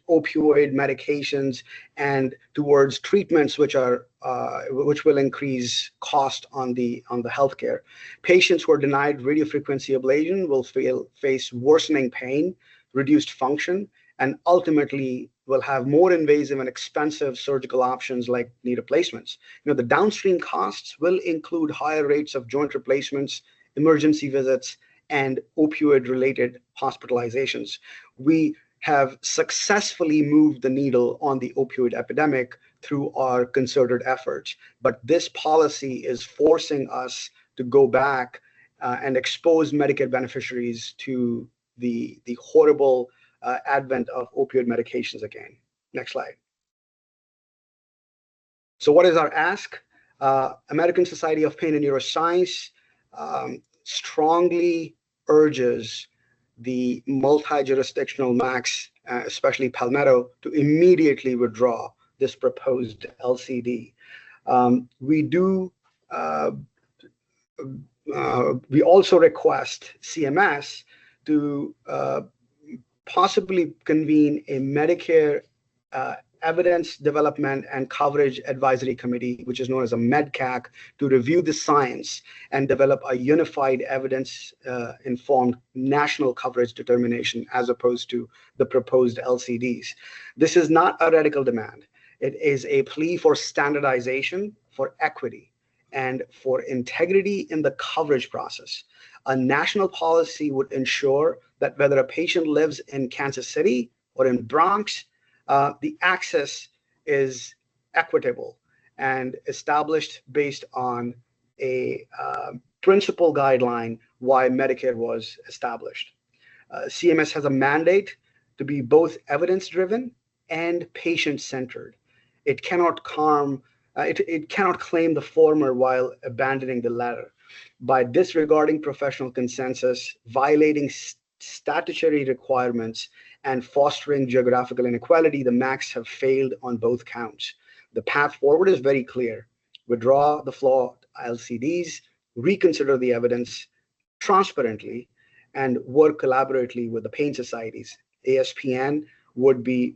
opioid medications and towards treatments which will increase cost on the healthcare. Patients who are denied radiofrequency ablation will face worsening pain, reduced function, and ultimately will have more invasive and expensive surgical options like knee replacements. The downstream costs will include higher rates of joint replacements, emergency visits, and opioid-related hospitalizations. We have successfully moved the needle on the opioid epidemic through our concerted efforts, but this policy is forcing us to go back and expose Medicare beneficiaries to the horrible advent of opioid medications again. Next slide. So what is our ask? American Society of Pain and Neuroscience strongly urges the multi-jurisdictional MACs, especially Palmetto, to immediately withdraw this proposed LCD. We also request CMS to possibly convene a Medicare Evidence Development and Coverage Advisory Committee, which is known as a MEDCAC, to review the science and develop a unified evidence-informed national coverage determination as opposed to the proposed LCDs. This is not a radical demand. It is a plea for standardization, for equity, and for integrity in the coverage process. A national policy would ensure that whether a patient lives in Kansas City or in Bronx, the access is equitable and established based on a principal guideline why Medicare was established. CMS has a mandate to be both evidence-driven and patient-centered. It cannot claim the former while abandoning the latter. By disregarding professional consensus, violating statutory requirements, and fostering geographical inequality, the MACs have failed on both counts. The path forward is very clear. Withdraw the flawed LCDs, reconsider the evidence transparently, and work collaboratively with the pain societies. ASPN would be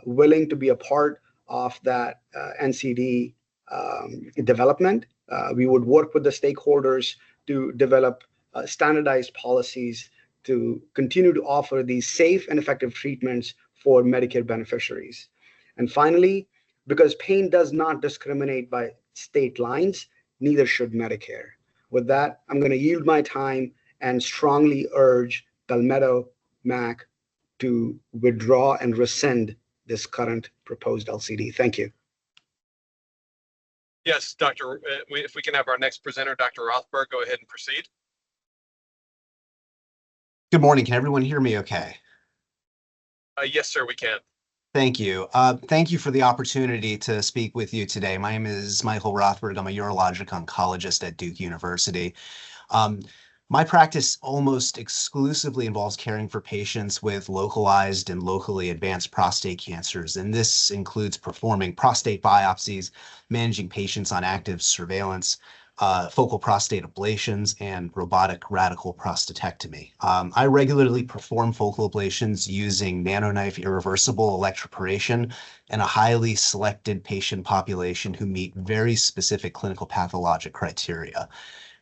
willing to be a part of that NCD development. We would work with the stakeholders to develop standardized policies to continue to offer these safe and effective treatments for Medicare beneficiaries. And finally, because pain does not discriminate by state lines, neither should Medicare. With that, I'm going to yield my time and strongly urge Palmetto MAC to withdraw and rescind this current proposed LCD. Thank you. Yes, Dr. If we can have our next presenter, Dr. Rothberg, go ahead and proceed. Good morning. Can everyone hear me okay? Yes, sir, we can. Thank you. Thank you for the opportunity to speak with you today. My name is Michael Rothberg. I'm a urologic oncologist at Duke University. My practice almost exclusively involves caring for patients with localized and locally advanced prostate cancers, and this includes performing prostate biopsies, managing patients on active surveillance, focal prostate ablations, and robotic radical prostatectomy. I regularly perform focal ablations using NanoKnife Irreversible Electroporation in a highly selected patient population who meet very specific clinical pathologic criteria.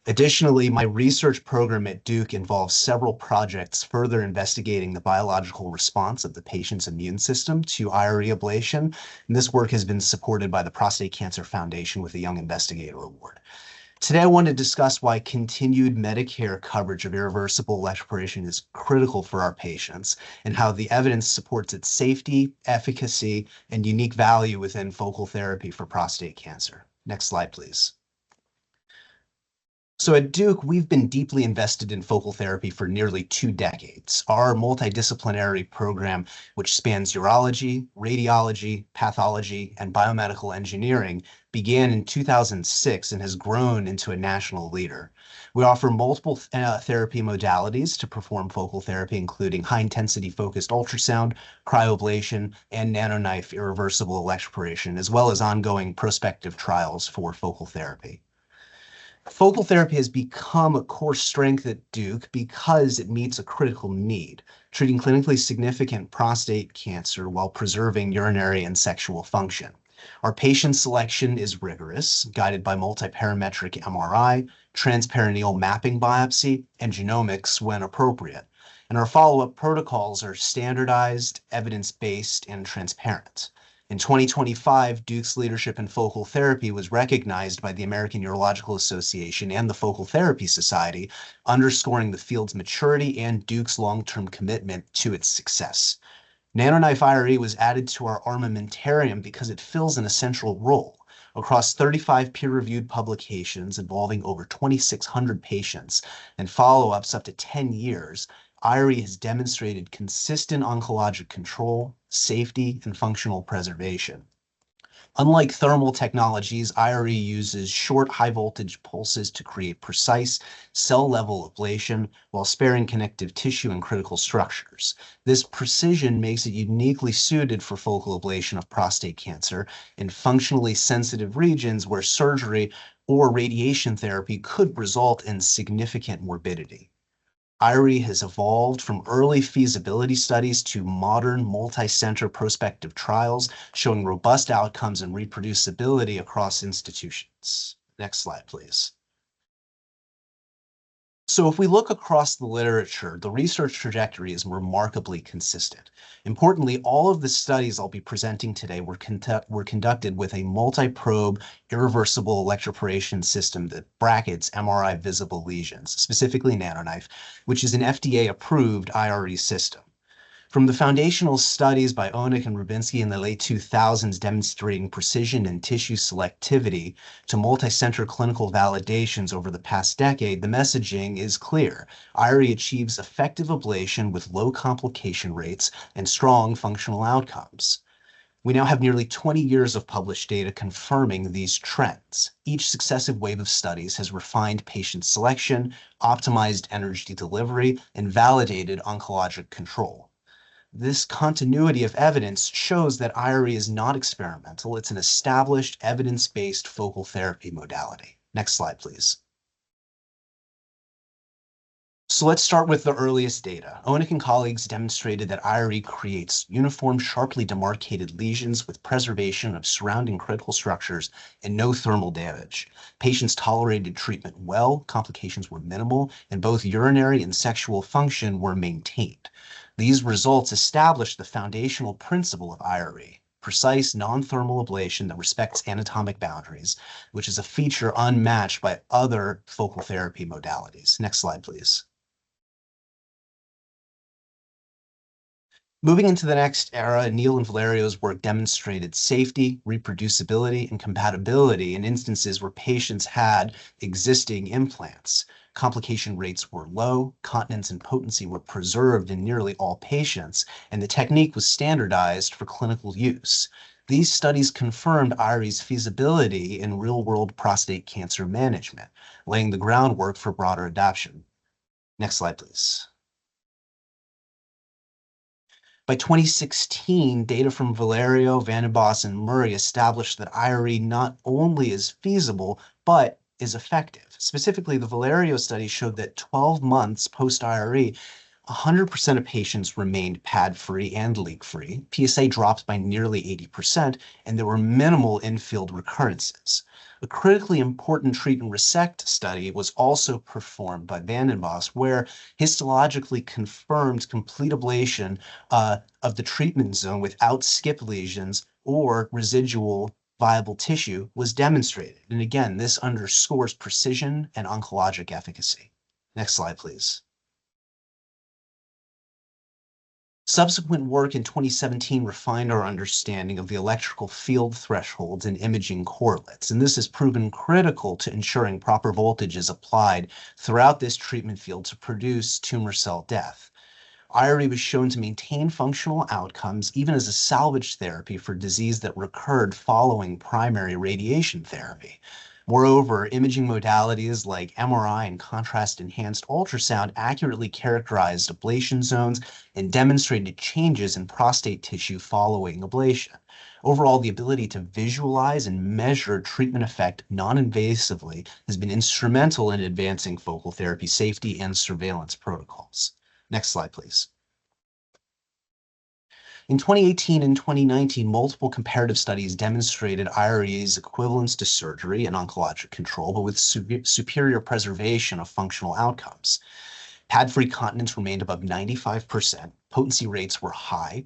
Additionally, my research program at Duke involves several projects further investigating the biological response of the patient's immune system to IRE ablation, and this work has been supported by the Prostate Cancer Foundation with a Young Investigator Award. Today, I want to discuss why continued Medicare coverage of irreversible electroporation is critical for our patients and how the evidence supports its safety, efficacy, and unique value within focal therapy for prostate cancer. Next slide, please. So at Duke, we've been deeply invested in focal therapy for nearly 2 decades. Our multidisciplinary program, which spans urology, radiology, pathology, and biomedical engineering, began in 2006 and has grown into a national leader. We offer multiple therapy modalities to perform focal therapy, including high-intensity focused ultrasound, cryoablation, and NanoKnife irreversible electroporation, as well as ongoing prospective trials for focal therapy. Focal therapy has become a core strength at Duke because it meets a critical need, treating clinically significant prostate cancer while preserving urinary and sexual function. Our patient selection is rigorous, guided by multiparametric MRI, transperineal mapping biopsy, and genomics when appropriate. And our follow-up protocols are standardized, evidence-based, and transparent. In 2025, Duke's leadership in focal therapy was recognized by the American Urological Association and the Focal Therapy Society, underscoring the field's maturity and Duke's long-term commitment to its success. NanoKnife IRE was added to our armamentarium because it fills an essential role. Across 35 peer-reviewed publications involving over 2,600 patients and follow-ups up to 10 years, IRE has demonstrated consistent oncologic control, safety, and functional preservation. Unlike thermal technologies, IRE uses short high-voltage pulses to create precise cell-level ablation while sparing connective tissue and critical structures. This precision makes it uniquely suited for focal ablation of prostate cancer in functionally sensitive regions where surgery or radiation therapy could result in significant morbidity. IRE has evolved from early feasibility studies to modern multi-center prospective trials showing robust outcomes and reproducibility across institutions. Next slide, please. So if we look across the literature, the research trajectory is remarkably consistent. Importantly, all of the studies I'll be presenting today were conducted with a multi-probe irreversible electroporation system that brackets MRI visible lesions, specifically NanoKnife, which is an FDA-approved IRE system. From the foundational studies by Onik and Rubinsky in the late 2000s demonstrating precision and tissue selectivity to multi-center clinical validations over the past decade, the messaging is clear. IRE achieves effective ablation with low complication rates and strong functional outcomes. We now have nearly 20 years of published data confirming these trends. Each successive wave of studies has refined patient selection, optimized energy delivery, and validated oncologic control. This continuity of evidence shows that IRE is not experimental. It's an established, evidence-based focal therapy modality. Next slide, please. So let's start with the earliest data. Onik and colleagues demonstrated that IRE creates uniform, sharply demarcated lesions with preservation of surrounding critical structures and no thermal damage. Patients tolerated treatment well, complications were minimal, and both urinary and sexual function were maintained. These results established the foundational principle of IRE, precise non-thermal ablation that respects anatomic boundaries, which is a feature unmatched by other focal therapy modalities. Next slide, please. Moving into the next era, Neil and Valerio's work demonstrated safety, reproducibility, and compatibility in instances where patients had existing implants. Complication rates were low, continence and potency were preserved in nearly all patients, and the technique was standardized for clinical use. These studies confirmed IRE's feasibility in real-world prostate cancer management, laying the groundwork for broader adoption. Next slide, please. By 2016, data from Valerio, Vandenbos, and Murray established that IRE not only is feasible, but is effective. Specifically, the Valerio study showed that 12 months post-IRE, 100% of patients remained pad-free and leak-free. PSA dropped by nearly 80%, and there were minimal in-field recurrences. A critically important treat and resect study was also performed by Vandenbos, where histologically confirmed complete ablation of the treatment zone without skip lesions or residual viable tissue was demonstrated. And again, this underscores precision and oncologic efficacy. Next slide, please. Subsequent work in 2017 refined our understanding of the electrical field thresholds and imaging correlates, and this has proven critical to ensuring proper voltage is applied throughout this treatment field to produce tumor cell death. IRE was shown to maintain functional outcomes even as a salvage therapy for disease that recurred following primary radiation therapy. Moreover, imaging modalities like MRI and contrast-enhanced ultrasound accurately characterized ablation zones and demonstrated changes in prostate tissue following ablation. Overall, the ability to visualize and measure treatment effect non-invasively has been instrumental in advancing focal therapy safety and surveillance protocols. Next slide, please. In 2018 and 2019, multiple comparative studies demonstrated IRE's equivalence to surgery and oncologic control, but with superior preservation of functional outcomes. Pad-free continence remained above 95%, potency rates were high,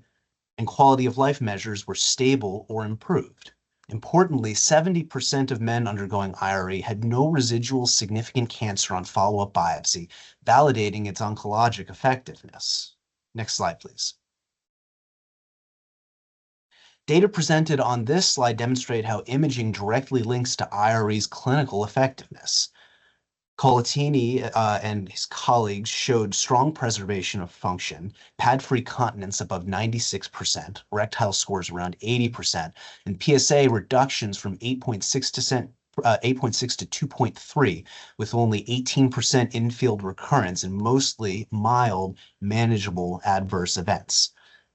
and quality of life measures were stable or improved. Importantly, 70% of men undergoing IRE had no residual significant cancer on follow-up biopsy, validating its oncologic effectiveness. Next slide, please. Data presented on this slide demonstrate how imaging directly links to IRE's clinical effectiveness. Colatini and his colleagues showed strong preservation of function, pad-free continence above 96%, erectile scores around 80%, and PSA reductions from 8.6 to 2.3, with only 18% infield recurrence and mostly mild, manageable adverse events.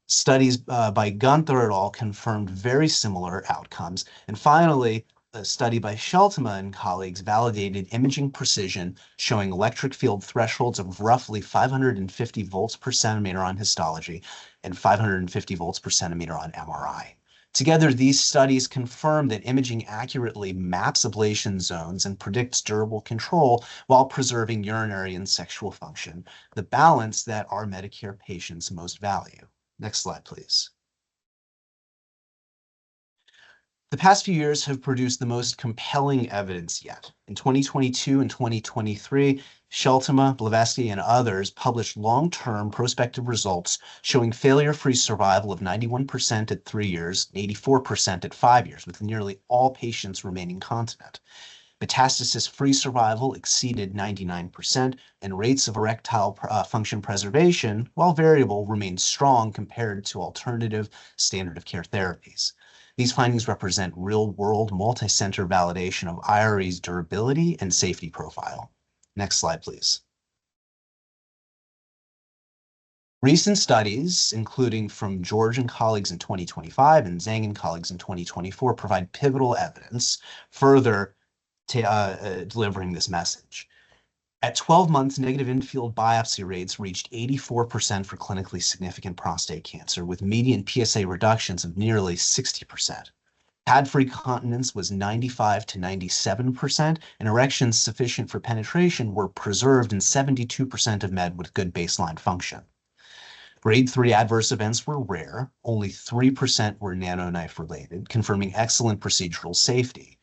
Studies by Gunther et al. Confirmed very similar outcomes. And finally, a study by Scheltema and colleagues validated imaging precision, showing electric field thresholds of roughly 550 volts per centimeter on histology and 550 volts per centimeter on MRI. Together, these studies confirm that imaging accurately maps ablation zones and predicts durable control while preserving urinary and sexual function, the balance that our Medicare patients most value. Next slide, please. The past few years have produced the most compelling evidence yet. In 2022 and 2023, Scheltema, Blavatsky, and others published long-term prospective results showing failure-free survival of 91% at 3 years, 84% at 5 years, with nearly all patients remaining continent. Metastasis-free survival exceeded 99%, and rates of erectile function preservation, while variable, remained strong compared to alternative standard of care therapies. These findings represent real-world, multi-center validation of IRE's durability and safety profile. Next slide, please. Recent studies, including from George and colleagues in 2025 and Zhang and colleagues in 2024, provide pivotal evidence further delivering this message. At 12 months, negative infield biopsy rates reached 84% for clinically significant prostate cancer, with median PSA reductions of nearly 60%. Pad-free continence was 95 to 97%, and erections sufficient for penetration were preserved in 72% of men with good baseline function. Grade 3 adverse events were rare. Only 3% were nanoknife related, confirming excellent procedural safety.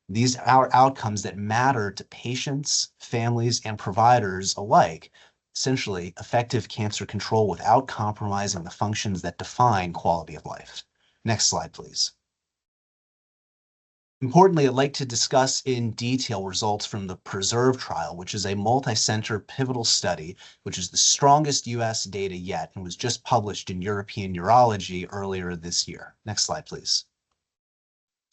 These are outcomes that matter to patients, families, and providers alike. Essentially, effective cancer control without compromising the functions that define quality of life. Next slide, please. Importantly, I'd like to discuss in detail results from the PRESERVE trial, which is a multi-center pivotal study, which is the strongest US data yet and was just published in European Urology earlier this year. Next slide, please.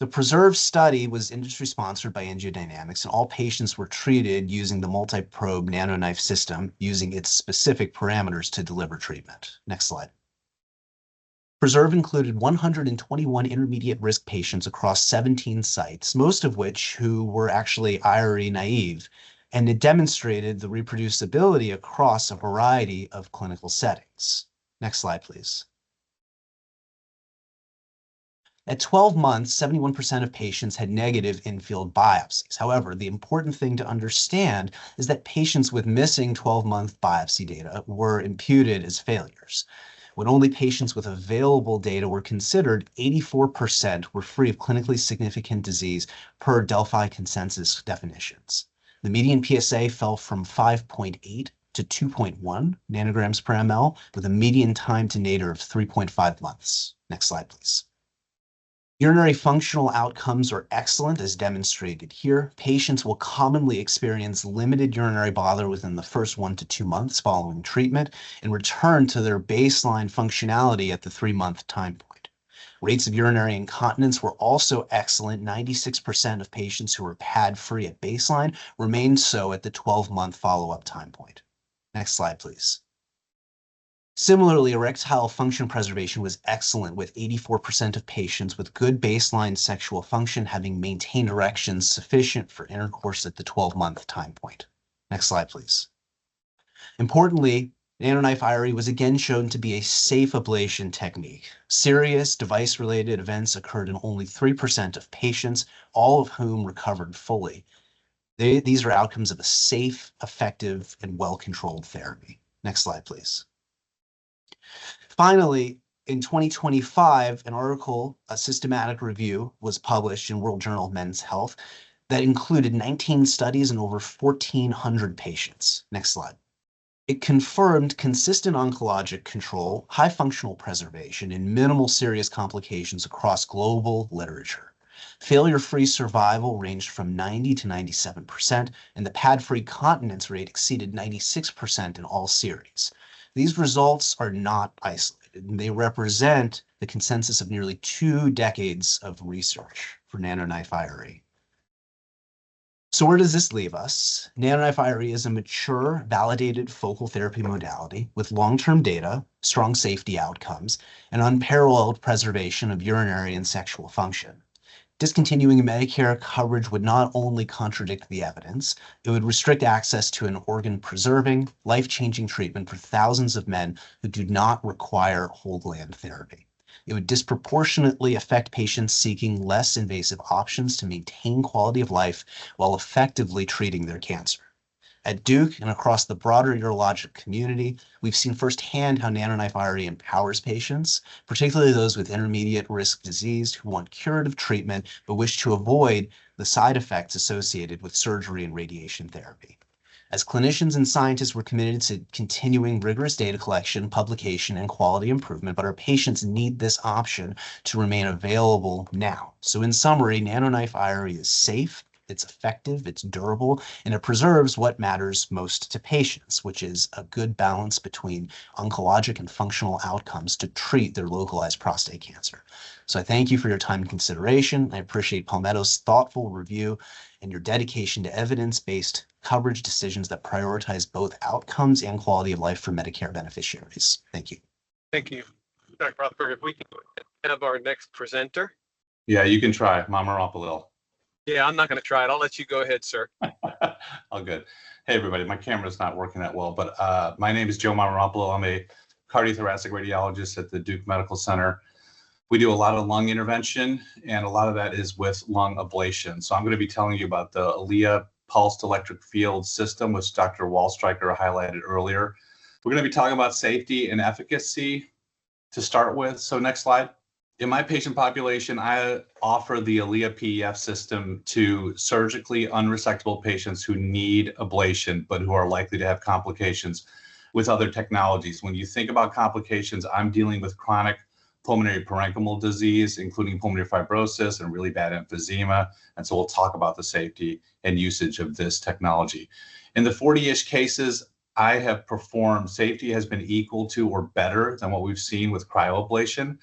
The PRESERVE study was industry-sponsored by AngioDynamics, and all patients were treated using the multi-probe nanoknife system, using its specific parameters to deliver treatment. Next slide. PRESERVE included 121 intermediate risk patients across 17 sites, most of which who were actually IRE naive, and it demonstrated the reproducibility across a variety of clinical settings. Next slide, please. At 12 months, 71% of patients had negative infield biopsies. However, the important thing to understand is that patients with missing 12-month biopsy data were imputed as failures. When only patients with available data were considered, 84% were free of clinically significant disease per Delphi consensus definitions. The median PSA fell from 5.8 to 2.1 nanograms per ml, with a median time to nadir of 3.5 months. Next slide, please. Urinary functional outcomes are excellent, as demonstrated here. Patients will commonly experience limited urinary bother within the first 1 to 2 months following treatment and return to their baseline functionality at the 3-month time point. Rates of urinary incontinence were also excellent. 96% of patients who were pad-free at baseline remained so at the 12-month follow-up time point. Next slide, please. Similarly, erectile function preservation was excellent, with 84% of patients with good baseline sexual function having maintained erections sufficient for intercourse at the 12-month time point. Next slide, please. Importantly, nanoknife IRE was again shown to be a safe ablation technique. Serious device-related events occurred in only 3% of patients, all of whom recovered fully. These are outcomes of a safe, effective, and well-controlled therapy. Next slide, please. Finally, in 2025, an article, a systematic review, was published in World Journal of Men's Health that included 19 studies and over 1,400 patients. Next slide. It confirmed consistent oncologic control, high functional preservation, and minimal serious complications across global literature. Failure-free survival ranged from 90 to 97%, and the pad-free continence rate exceeded 96% in all series. These results are not isolated, and they represent the consensus of nearly 2 decades of research for NanoKnife IRE. So where does this leave us? NanoKnife IRE is a mature, validated focal therapy modality with long-term data, strong safety outcomes, and unparalleled preservation of urinary and sexual function. Discontinuing Medicare coverage would not only contradict the evidence, it would restrict access to an organ-preserving, life-changing treatment for thousands of men who do not require whole-gland therapy. It would disproportionately affect patients seeking less invasive options to maintain quality of life while effectively treating their cancer. At Duke and across the broader urologic community, we've seen firsthand how NanoKnife IRE empowers patients, particularly those with intermediate risk disease who want curative treatment but wish to avoid the side effects associated with surgery and radiation therapy. As clinicians and scientists, we're committed to continuing rigorous data collection, publication, and quality improvement, but our patients need this option to remain available now. So in summary, NanoKnife IRE is safe, it's effective, it's durable, and it preserves what matters most to patients, which is a good balance between oncologic and functional outcomes to treat their localized prostate cancer. So I thank you for your time and consideration. I appreciate Palmetto's thoughtful review and your dedication to evidence-based coverage decisions that prioritize both outcomes and quality of life for Medicare beneficiaries. Thank you. Thank you, Dr. Rothberg. If we can have our next presenter. Yeah, you can try. Mamaropoulos. Yeah, I'm not going to try it. I'll let you go ahead, sir. All good. Hey, everybody. My camera's not working that well, but my name is Joe Mamaropoulos. I'm a cardiothoracic radiologist at the Duke Medical Center. We do a lot of lung intervention, and a lot of that is with lung ablation. So I'm going to be telling you about the ELIA pulsed electric field system, which Dr. Wallstreicher highlighted earlier. We're going to be talking about safety and efficacy to start with. So next slide. In my patient population, I offer the ELIA PEF system to surgically unresectable patients who need ablation, but who are likely to have complications with other technologies. When you think about complications, I'm dealing with chronic pulmonary parenchymal disease, including pulmonary fibrosis and really bad emphysema. And so we'll talk about the safety and usage of this technology. In the 40-ish cases I have performed, safety has been equal to or better than what we've seen with cryoablation.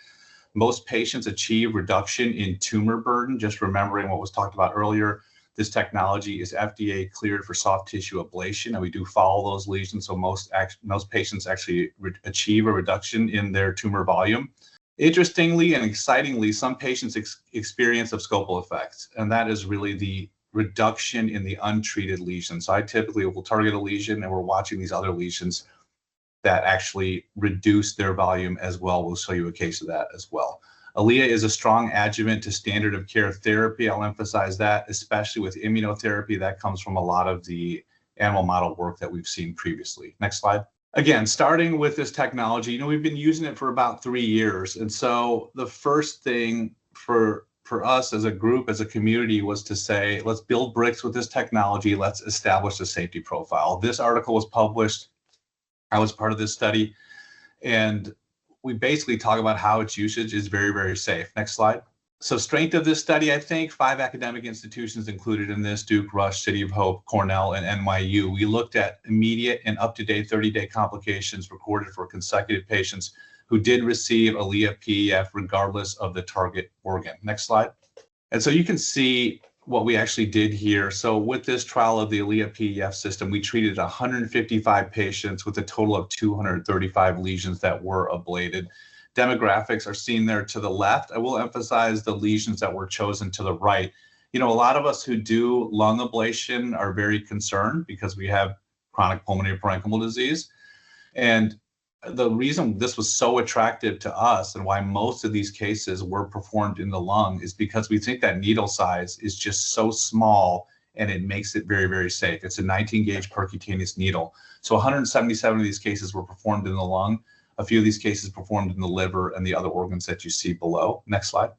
Most patients achieve reduction in tumor burden. Just remembering what was talked about earlier, this technology is FDA cleared for soft tissue ablation, and we do follow those lesions. So most patients actually achieve a reduction in their tumor volume. Interestingly and excitingly, some patients experience abscopal effects, and that is really the reduction in the untreated lesion. So I typically will target a lesion, and we're watching these other lesions that actually reduce their volume as well. We'll show you a case of that as well. ELIA is a strong adjuvant to standard of care therapy. I'll emphasize that, especially with immunotherapy. That comes from a lot of the animal model work that we've seen previously. Next slide. Again, starting with this technology, we've been using it for about 3 years. And so the first thing for us as a group, as a community, was to say, let's build bricks with this technology. Let's establish a safety profile. This article was published. I was part of this study, and we basically talk about how its usage is very, very safe. Next slide. So strength of this study, I think 5 academic institutions included in this: Duke, Rush, City of Hope, Cornell, and NYU. We looked at immediate and up-to-date 30-day complications recorded for consecutive patients who did receive ELIA PEF regardless of the target organ. Next slide. And so you can see what we actually did here. So with this trial of the ELIA PEF system, we treated 155 patients with a total of 235 lesions that were ablated. Demographics are seen there to the left. I will emphasize the lesions that were chosen to the right. A lot of us who do lung ablation are very concerned because we have chronic pulmonary parenchymal disease. And the reason this was so attractive to us and why most of these cases were performed in the lung is because we think that needle size is just so small and it makes it very, very safe. It's a 19-gauge percutaneous needle. So 177 of these cases were performed in the lung. A few of these cases performed in the liver and the other organs that you see below. Next slide.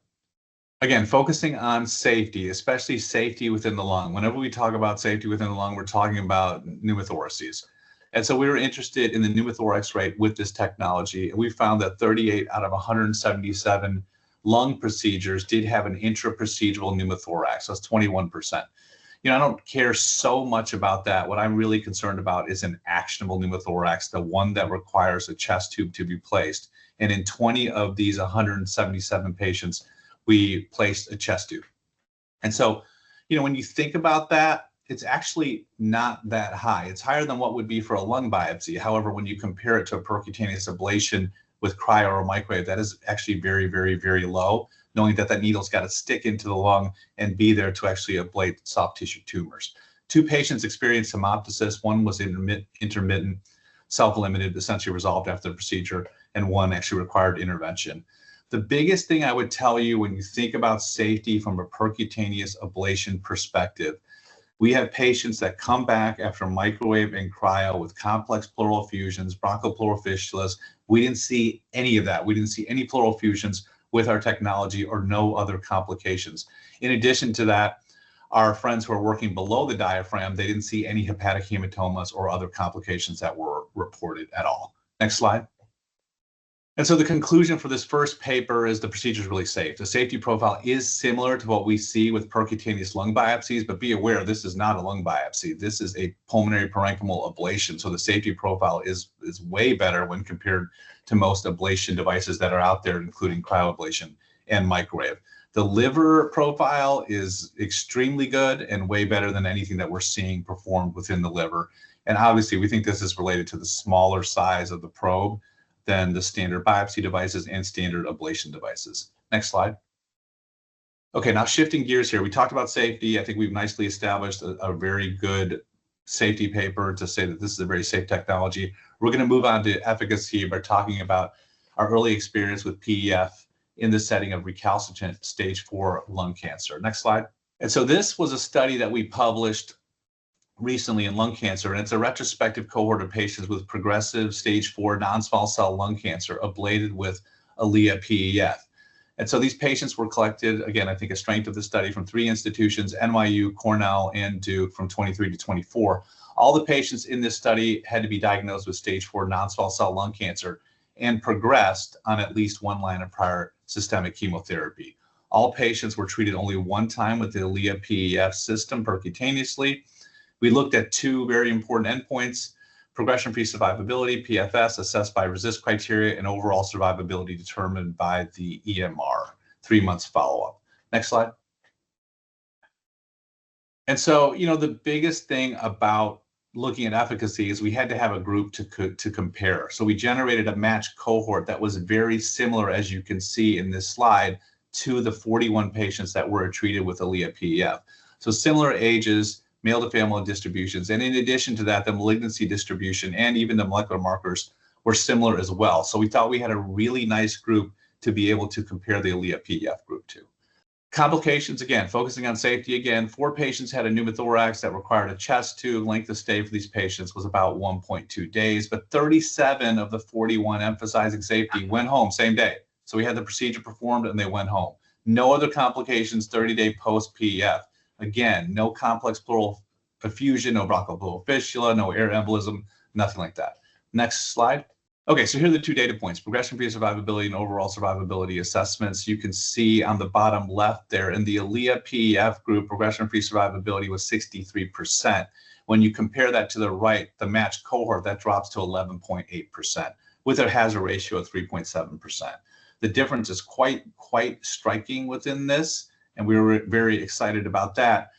Again, focusing on safety, especially safety within the lung. Whenever we talk about safety within the lung, we're talking about pneumothoraces. And so we were interested in the pneumothorax rate with this technology, and we found that 38 out of 177 lung procedures did have an intraprocedural pneumothorax. That's 21%. You know, I don't care so much about that. What I'm really concerned about is an actionable pneumothorax, the one that requires a chest tube to be placed. And in 20 of these 177 patients, we placed a chest tube. And so, you know, when you think about that, it's actually not that high. It's higher than what would be for a lung biopsy. However, when you compare it to a percutaneous ablation with cryo or microwave, that is actually very, very, very low, knowing that that needle's got to stick into the lung and be there to actually ablate soft tissue tumors. 2 patients experienced hemoptysis. 1 was intermittent, self-limited, essentially resolved after the procedure, and 1 actually required intervention. The biggest thing I would tell you when you think about safety from a percutaneous ablation perspective, we have patients that come back after microwave and cryo with complex pleural effusions, bronchopleural fistulas. We didn't see any of that. We didn't see any pleural effusions with our technology or no other complications. In addition to that, our friends who are working below the diaphragm, they didn't see any hepatic hematomas or other complications that were reported at all. Next slide. And so the conclusion for this first paper is the procedure is really safe. The safety profile is similar to what we see with percutaneous lung biopsies, but be aware, this is not a lung biopsy. This is a pulmonary parenchymal ablation. So the safety profile is way better when compared to most ablation devices that are out there, including cryoablation and microwave. The liver profile is extremely good and way better than anything that we're seeing performed within the liver. And obviously, we think this is related to the smaller size of the probe than the standard biopsy devices and standard ablation devices. Next slide. Okay, now shifting gears here. We talked about safety. I think we've nicely established a very good safety paper to say that this is a very safe technology. We're going to move on to efficacy by talking about our early experience with PEF in the setting of recalcitrant stage 4 lung cancer. Next slide. And so this was a study that we published recently in lung cancer, and it's a retrospective cohort of patients with progressive stage 4 non-small cell lung cancer ablated with ELIA PEF. And so these patients were collected, again, I think a strength of the study, from 3 institutions, NYU, Cornell, and Duke, from 23 to 24. All the patients in this study had to be diagnosed with stage 4 non-small cell lung cancer and progressed on at least 1 line of prior systemic chemotherapy. All patients were treated only 1 time with the ELIA PEF system percutaneously. We looked at 2 very important endpoints: progression-free survivability, PFS, assessed by RECIST criteria, and overall survivability determined by the EMR, 3 months follow-up. Next slide. And so, you know, the biggest thing about looking at efficacy is we had to have a group to compare. So we generated a matched cohort that was very similar, as you can see in this slide, to the 41 patients that were treated with ELIA PEF. So similar ages, male to female distributions, and in addition to that, the malignancy distribution and even the molecular markers were similar as well. So we thought we had a really nice group to be able to compare the ELIA PEF group to. Complications, again, focusing on safety again, 4 patients had a pneumothorax that required a chest tube. Length of stay for these patients was about 1.2 days, but 37 of the 41, emphasizing safety, went home same day. So we had the procedure performed and they went home. No other complications 30-day post-PEF. Again, no complex pleural effusion, no bronchopleural fistula, no air embolism, nothing like that. Next slide. Okay, so here are the 2 data points: progression-free survivability and overall survivability assessments. You can see on the bottom left there, in the ELIA PEF group, progression-free survivability was 63%. When you compare that to the right, the matched cohort, that drops to 11.8%, with a hazard ratio of 3.7%. The difference is quite striking within this, and we were very excited about that.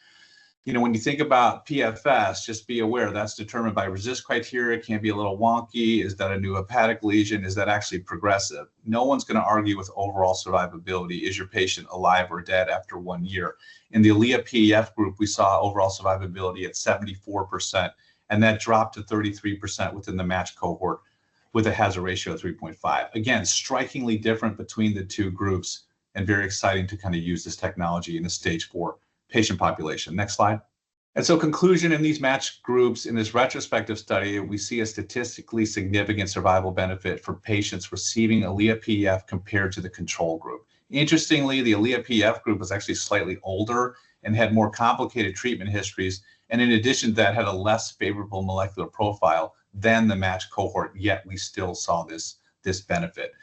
You know, when you think about PFS, just be aware that's determined by RECIST criteria. It can be a little wonky. Is that a new hepatic lesion? Is that actually progressive? No one's going to argue with overall survivability. Is your patient alive or dead after 1 year? In the ELIA PEF group, we saw overall survivability at 74%, and that dropped to 33% within the matched cohort with a hazard ratio of 3.5. Again, strikingly different between the 2 groups, and very exciting to kind of use this technology in a stage 4 patient population. Next slide. And so, conclusion, in these matched groups in this retrospective study, we see a statistically significant survival benefit for patients receiving ELIA PEF compared to the control group. Interestingly, the ELIA PEF group was actually slightly older and had more complicated treatment histories, and in addition to that, had a less favorable molecular profile than the matched cohort, yet we still saw this benefit.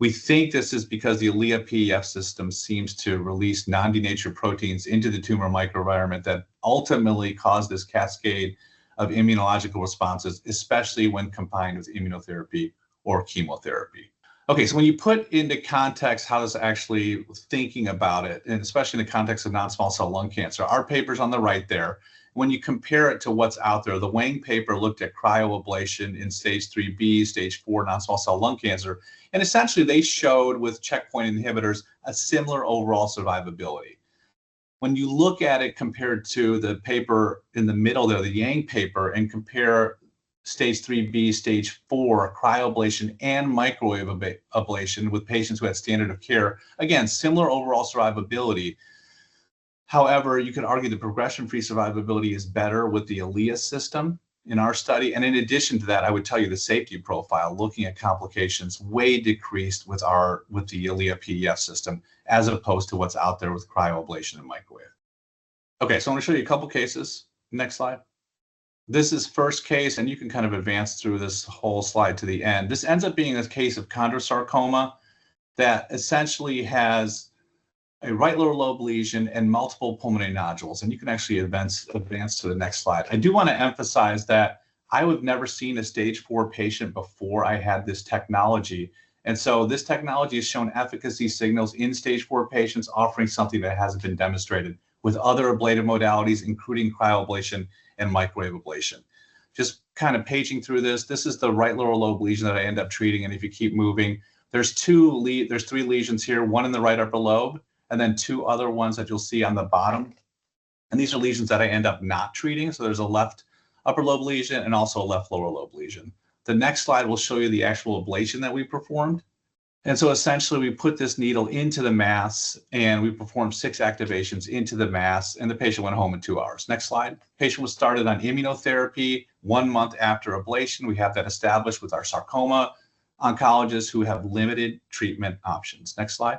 We think this is because the ELIA-PEF system seems to release non-denatured proteins into the tumor microenvironment that ultimately cause this cascade of immunological responses, especially when combined with immunotherapy or chemotherapy. Okay, so when you put into context how this actually thinking about it, and especially in the context of non-small cell lung cancer, our paper's on the right there. When you compare it to what's out there, the Wang paper looked at cryoablation in stage 3B, stage 4 non-small cell lung cancer, and essentially they showed with checkpoint inhibitors a similar overall survivability. When you look at it compared to the paper in the middle there, the Yang paper, and compare stage 3B, stage 4 cryoablation and microwave ablation with patients who had standard of care, again, similar overall survivability. However, you could argue the progression-free survivability is better with the ELIA system in our study. And in addition to that, I would tell you the safety profile, looking at complications, way decreased with the ELIA-PEF system, as opposed to what's out there with cryoablation and microwave. Okay, so I'm going to show you a couple cases. Next slide. This is first case, and you can kind of advance through this whole slide to the end. This ends up being a case of chondrosarcoma that essentially has a right lower lobe lesion and multiple pulmonary nodules. And you can actually advance to the next slide. I do want to emphasize that I have never seen a stage 4 patient before I had this technology. And so this technology has shown efficacy signals in stage 4 patients, offering something that hasn't been demonstrated with other ablative modalities, including cryoablation and microwave ablation. Just kind of paging through this. This is the right lower lobe lesion that I end up treating. And if you keep moving, there's 3 lesions here, one in the right upper lobe, and then 2 other ones that you'll see on the bottom. And these are lesions that I end up not treating. So there's a left upper lobe lesion and also a left lower lobe lesion. The next slide will show you the actual ablation that we performed. And so essentially we put this needle into the mass and we performed 6 activations into the mass, and the patient went home in 2 hours. Next slide. Patient was started on immunotherapy 1 month after ablation. We have that established with our sarcoma oncologists who have limited treatment options. Next slide.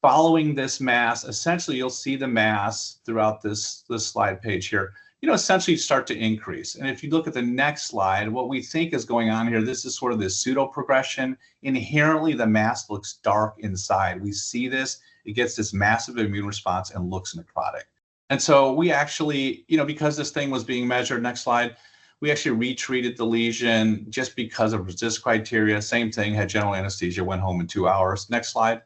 Following this mass, essentially you'll see the mass throughout this slide page here, essentially start to increase. And if you look at the next slide, what we think is going on here, this is sort of this pseudo progression. Inherently, the mass looks dark inside. We see this, it gets this massive immune response and looks necrotic. And so we actually, because this thing was being measured, next slide, we actually retreated the lesion just because of RECIST criteria. Same thing, had general anesthesia, went home in 2 hours. Next slide.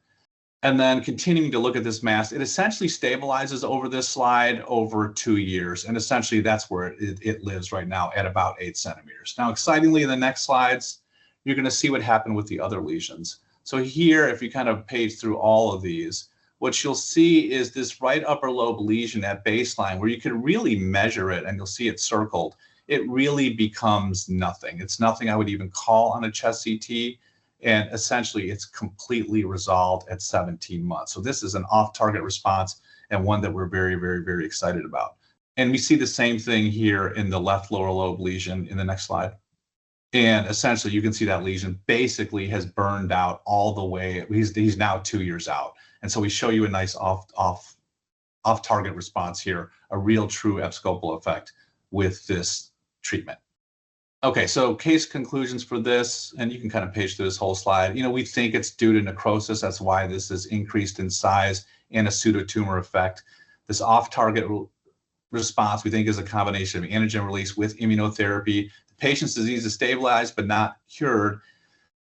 And then continuing to look at this mass, it essentially stabilizes over this slide over 2 years. And essentially that's where it lives right now at about 8 centimeters. Now, excitingly, in the next slides, you're going to see what happened with the other lesions. So here, if you kind of page through all of these, what you'll see is this right upper lobe lesion at baseline where you can really measure it and you'll see it circled. It really becomes nothing. It's nothing I would even call on a chest CT. And essentially it's completely resolved at 17 months. So this is an off-target response and one that we're very, very, very excited about. And we see the same thing here in the left lower lobe lesion in the next slide. And essentially you can see that lesion basically has burned out all the way. He's now 2 years out. And so we show you a nice off-target response here, a real true abscopal effect with this treatment. Okay, so case conclusions for this, and you can kind of page through this whole slide. We think it's due to necrosis. That's why this is increased in size and a pseudotumor effect. This off-target response, we think, is a combination of antigen release with immunotherapy. The patient's disease is stabilized but not cured.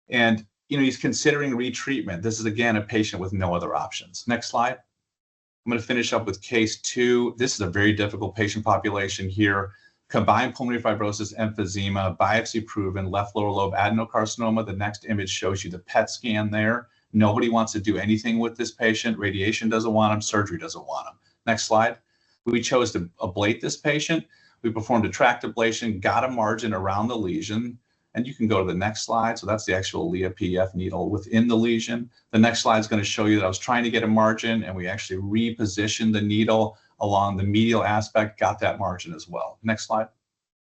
And, he's considering retreatment. This is, again, a patient with no other options. Next slide. I'm going to finish up with case 2. This is a very difficult patient population here. Combined pulmonary fibrosis, emphysema, biopsy proven, left lower lobe adenocarcinoma. The next image shows you the PET scan there. Nobody wants to do anything with this patient. Radiation doesn't want them, surgery doesn't want them. Next slide. We chose to ablate this patient. We performed a tract ablation, got a margin around the lesion, and you can go to the next slide. So that's the actual ELIA-PEF needle within the lesion. The next slide is going to show you that I was trying to get a margin, and we actually repositioned the needle along the medial aspect, got that margin as well. Next slide.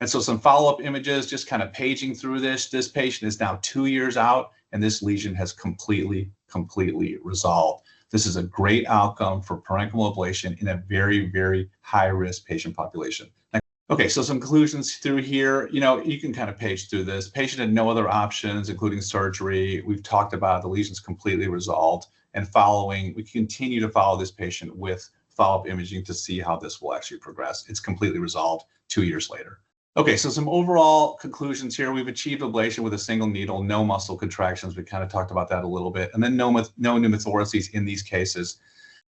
And so some follow-up images, just kind of paging through this. This patient is now 2 years out, and this lesion has completely resolved. This is a great outcome for parenchymal ablation in a very, very high-risk patient population. Next. Okay, so some conclusions through here. You can kind of page through this. Patient had no other options, including surgery. We've talked about the lesion's completely resolved, and we continue to follow this patient with follow-up imaging to see how this will actually progress. It's completely resolved 2 years later. Okay, so some overall conclusions here. We've achieved ablation with a single needle, no muscle contractions. We kind of talked about that a little bit, and then no pneumothoraces in these cases.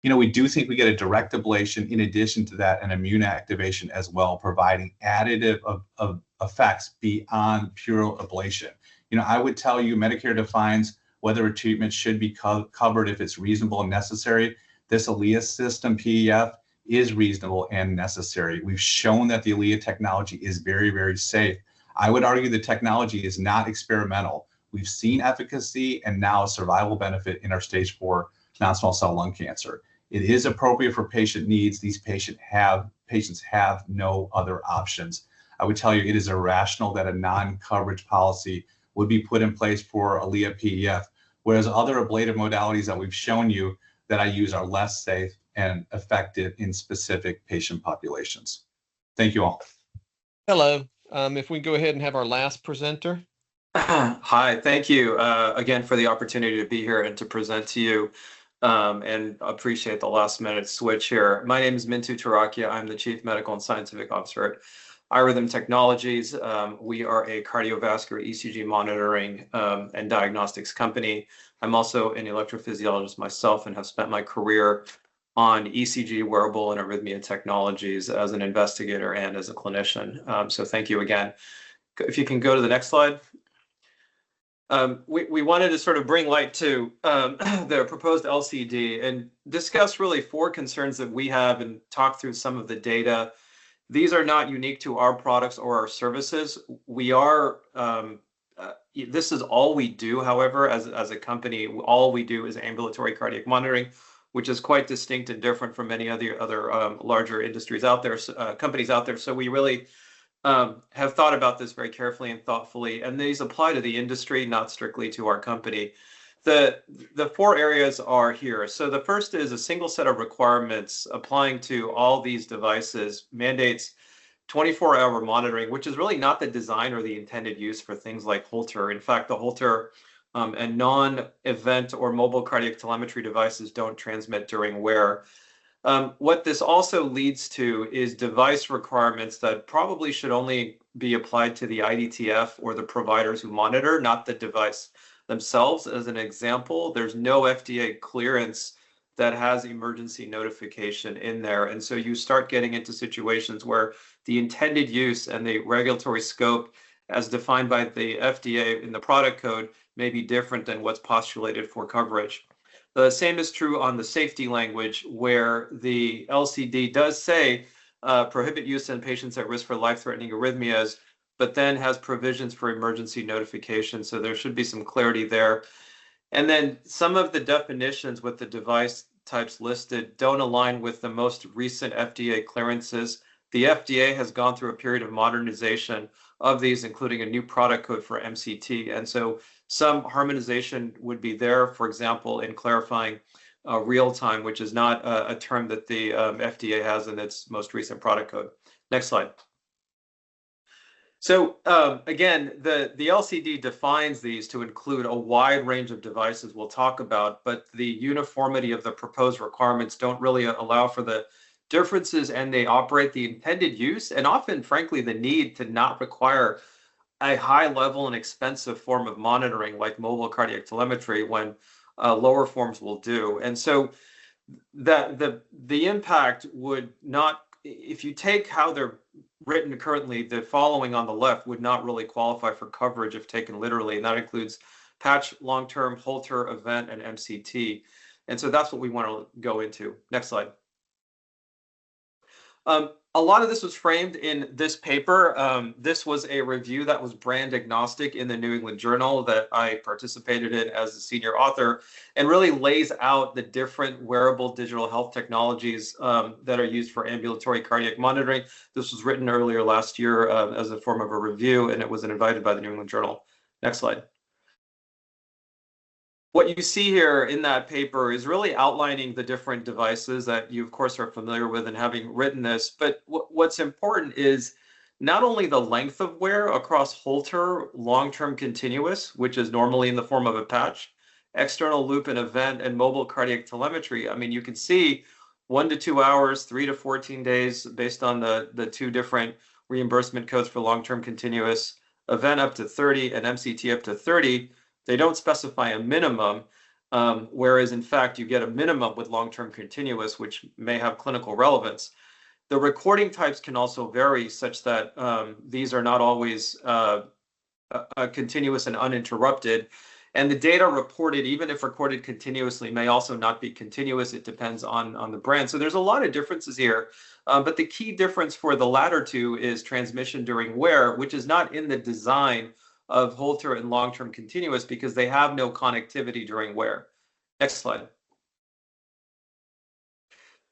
We do think we get a direct ablation in addition to that, an immune activation as well, providing additive of effects beyond pure ablation. I would tell you Medicare defines whether a treatment should be covered if it's reasonable and necessary. This ALIA system, PEF, is reasonable and necessary. We've shown that the ALIA technology is very, very safe. I would argue the technology is not experimental. We've seen efficacy and now a survival benefit in our stage 4 non-small cell lung cancer. It is appropriate for patient needs. These patients have no other options. I would tell you it is irrational that a non-coverage policy would be put in place for ALIA PEF, whereas other ablative modalities that we've shown you that I use are less safe and effective in specific patient populations. Thank you all. Hello. If we go ahead and have our last presenter. Hi, thank you again for the opportunity to be here and to present to you, and appreciate the last minute switch here. My name is Mintu Tarakia. I'm the Chief Medical and Scientific Officer at iRhythm Technologies. We are a cardiovascular ECG monitoring and diagnostics company. I'm also an electrophysiologist myself and have spent my career on ECG, wearable, and arrhythmia technologies as an investigator and as a clinician. So thank you again. If you can go to the next slide. We wanted to sort of bring light to the proposed LCD and discuss really 4 concerns that we have and talk through some of the data. These are not unique to our products or our services. We are, this is all we do, however, as a company. All we do is ambulatory cardiac monitoring, which is quite distinct and different from many other larger industries out there, companies out there. So we really have thought about this very carefully and thoughtfully, and these apply to the industry, not strictly to our company. The 4 areas are here. So the first is a single set of requirements applying to all these devices, mandates 24-hour monitoring, which is really not the design or the intended use for things like Holter. In fact, the Holter and non-event or mobile cardiac telemetry devices don't transmit during wear. What this also leads to is device requirements that probably should only be applied to the IDTF or the providers who monitor, not the device themselves. As an example, there's no FDA clearance that has emergency notification in there. And so you start getting into situations where the intended use and the regulatory scope as defined by the FDA in the product code may be different than what's postulated for coverage. The same is true on the safety language, where the LCD does say prohibit use in patients at risk for life-threatening arrhythmias, but then has provisions for emergency notification. So there should be some clarity there. And then some of the definitions with the device types listed don't align with the most recent FDA clearances. The FDA has gone through a period of modernization of these, including a new product code for MCT. And so some harmonization would be there, for example, in clarifying real time, which is not a term that the FDA has in its most recent product code. Next slide. So again, the LCD defines these to include a wide range of devices we'll talk about, but the uniformity of the proposed requirements don't really allow for the differences, and they operate the intended use and often, frankly, the need to not require a high level and expensive form of monitoring like mobile cardiac telemetry when lower forms will do. And so the impact would not, if you take how they're written currently, the following on the left would not really qualify for coverage if taken literally, and that includes patch, long-term, Holter, event, and MCT. And so that's what we want to go into. Next slide. A lot of this was framed in this paper. This was a review that was brand agnostic in the New England Journal that I participated in as a senior author, and really lays out the different wearable digital health technologies that are used for ambulatory cardiac monitoring. This was written earlier last year as a form of a review, and it was invited by the New England Journal. Next slide. What you see here in that paper is really outlining the different devices that you, of course, are familiar with and having written this. But what's important is not only the length of wear across Holter, long-term continuous, which is normally in the form of a patch, external loop and event, and mobile cardiac telemetry. I mean, you can see 1 to 2 hours, 3 to 14 days, based on the two different reimbursement codes for long-term continuous, event up to 30 and MCT up to 30. They don't specify a minimum, whereas in fact you get a minimum with long-term continuous, which may have clinical relevance. The recording types can also vary such that these are not always continuous and uninterrupted. And the data reported, even if recorded continuously, may also not be continuous. It depends on the brand. So there's a lot of differences here. But the key difference for the latter two is transmission during wear, which is not in the design of Holter and long-term continuous because they have no connectivity during wear. Next slide.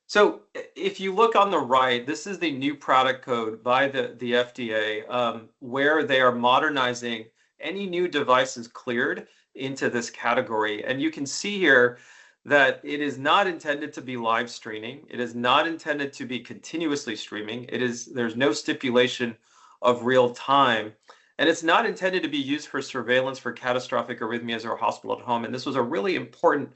So if you look on the right, this is the new product code by the FDA, where they are modernizing any new devices cleared into this category. And you can see here that it is not intended to be live streaming. It is not intended to be continuously streaming. There's no stipulation of real time. And it's not intended to be used for surveillance for catastrophic arrhythmias or hospital at home. And this was a really important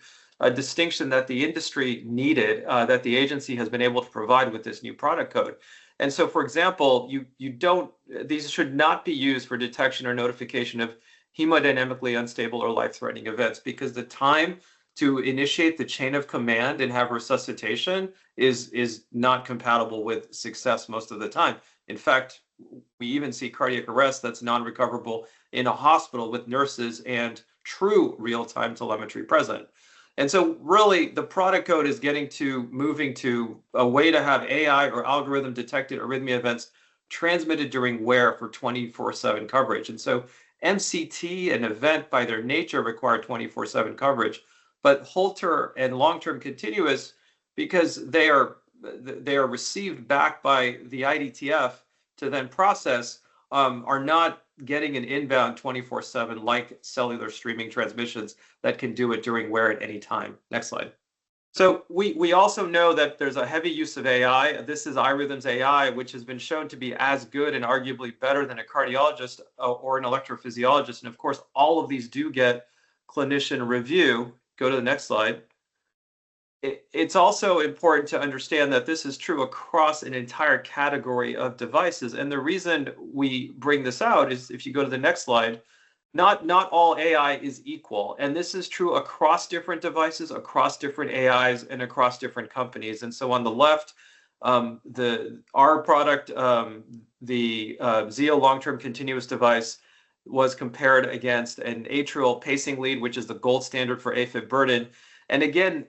distinction that the industry needed, that the agency has been able to provide with this new product code. And so, for example, these should not be used for detection or notification of hemodynamically unstable or life-threatening events, because the time to initiate the chain of command and have resuscitation is not compatible with success most of the time. In fact, we even see cardiac arrest that's non-recoverable in a hospital with nurses and true real-time telemetry present. And so really the product code is moving to a way to have AI or algorithm detected arrhythmia events transmitted during wear for 24/7 coverage. And so MCT and event by their nature require 24/7 coverage, but Holter and long-term continuous, because they are received back by the IDTF to then process, are not getting an inbound 24/7 like cellular streaming transmissions that can do it during wear at any time. Next slide. So we also know that there's a heavy use of AI. This is iRhythm's AI, which has been shown to be as good and arguably better than a cardiologist or an electrophysiologist. And of course, all of these do get clinician review. Go to the next slide. It's also important to understand that this is true across an entire category of devices. And the reason we bring this out is, if you go to the next slide, not all AI is equal. And this is true across different devices, across different AIs, and across different companies. And so on the left, our product, the Zio long-term continuous device, was compared against an atrial pacing lead, which is the gold standard for AFib burden. And again,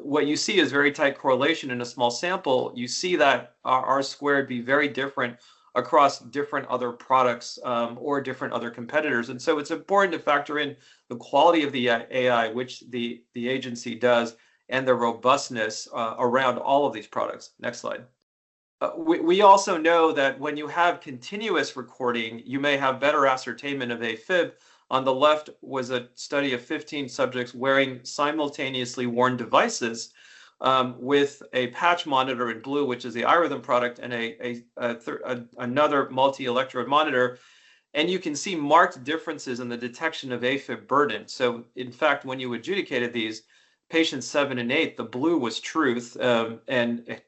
what you see is very tight correlation in a small sample. You see that R squared be very different across different other products or different other competitors. And so it's important to factor in the quality of the AI, which the agency does, and the robustness around all of these products. Next slide. We also know that when you have continuous recording, you may have better ascertainment of AFib. On the left was a study of 15 subjects wearing simultaneously worn devices with a patch monitor in blue, which is the iRhythm product, and another multi-electrode monitor. And you can see marked differences in the detection of AFib burden. So in fact, when you adjudicated these, patients 7 and 8, the blue was truth and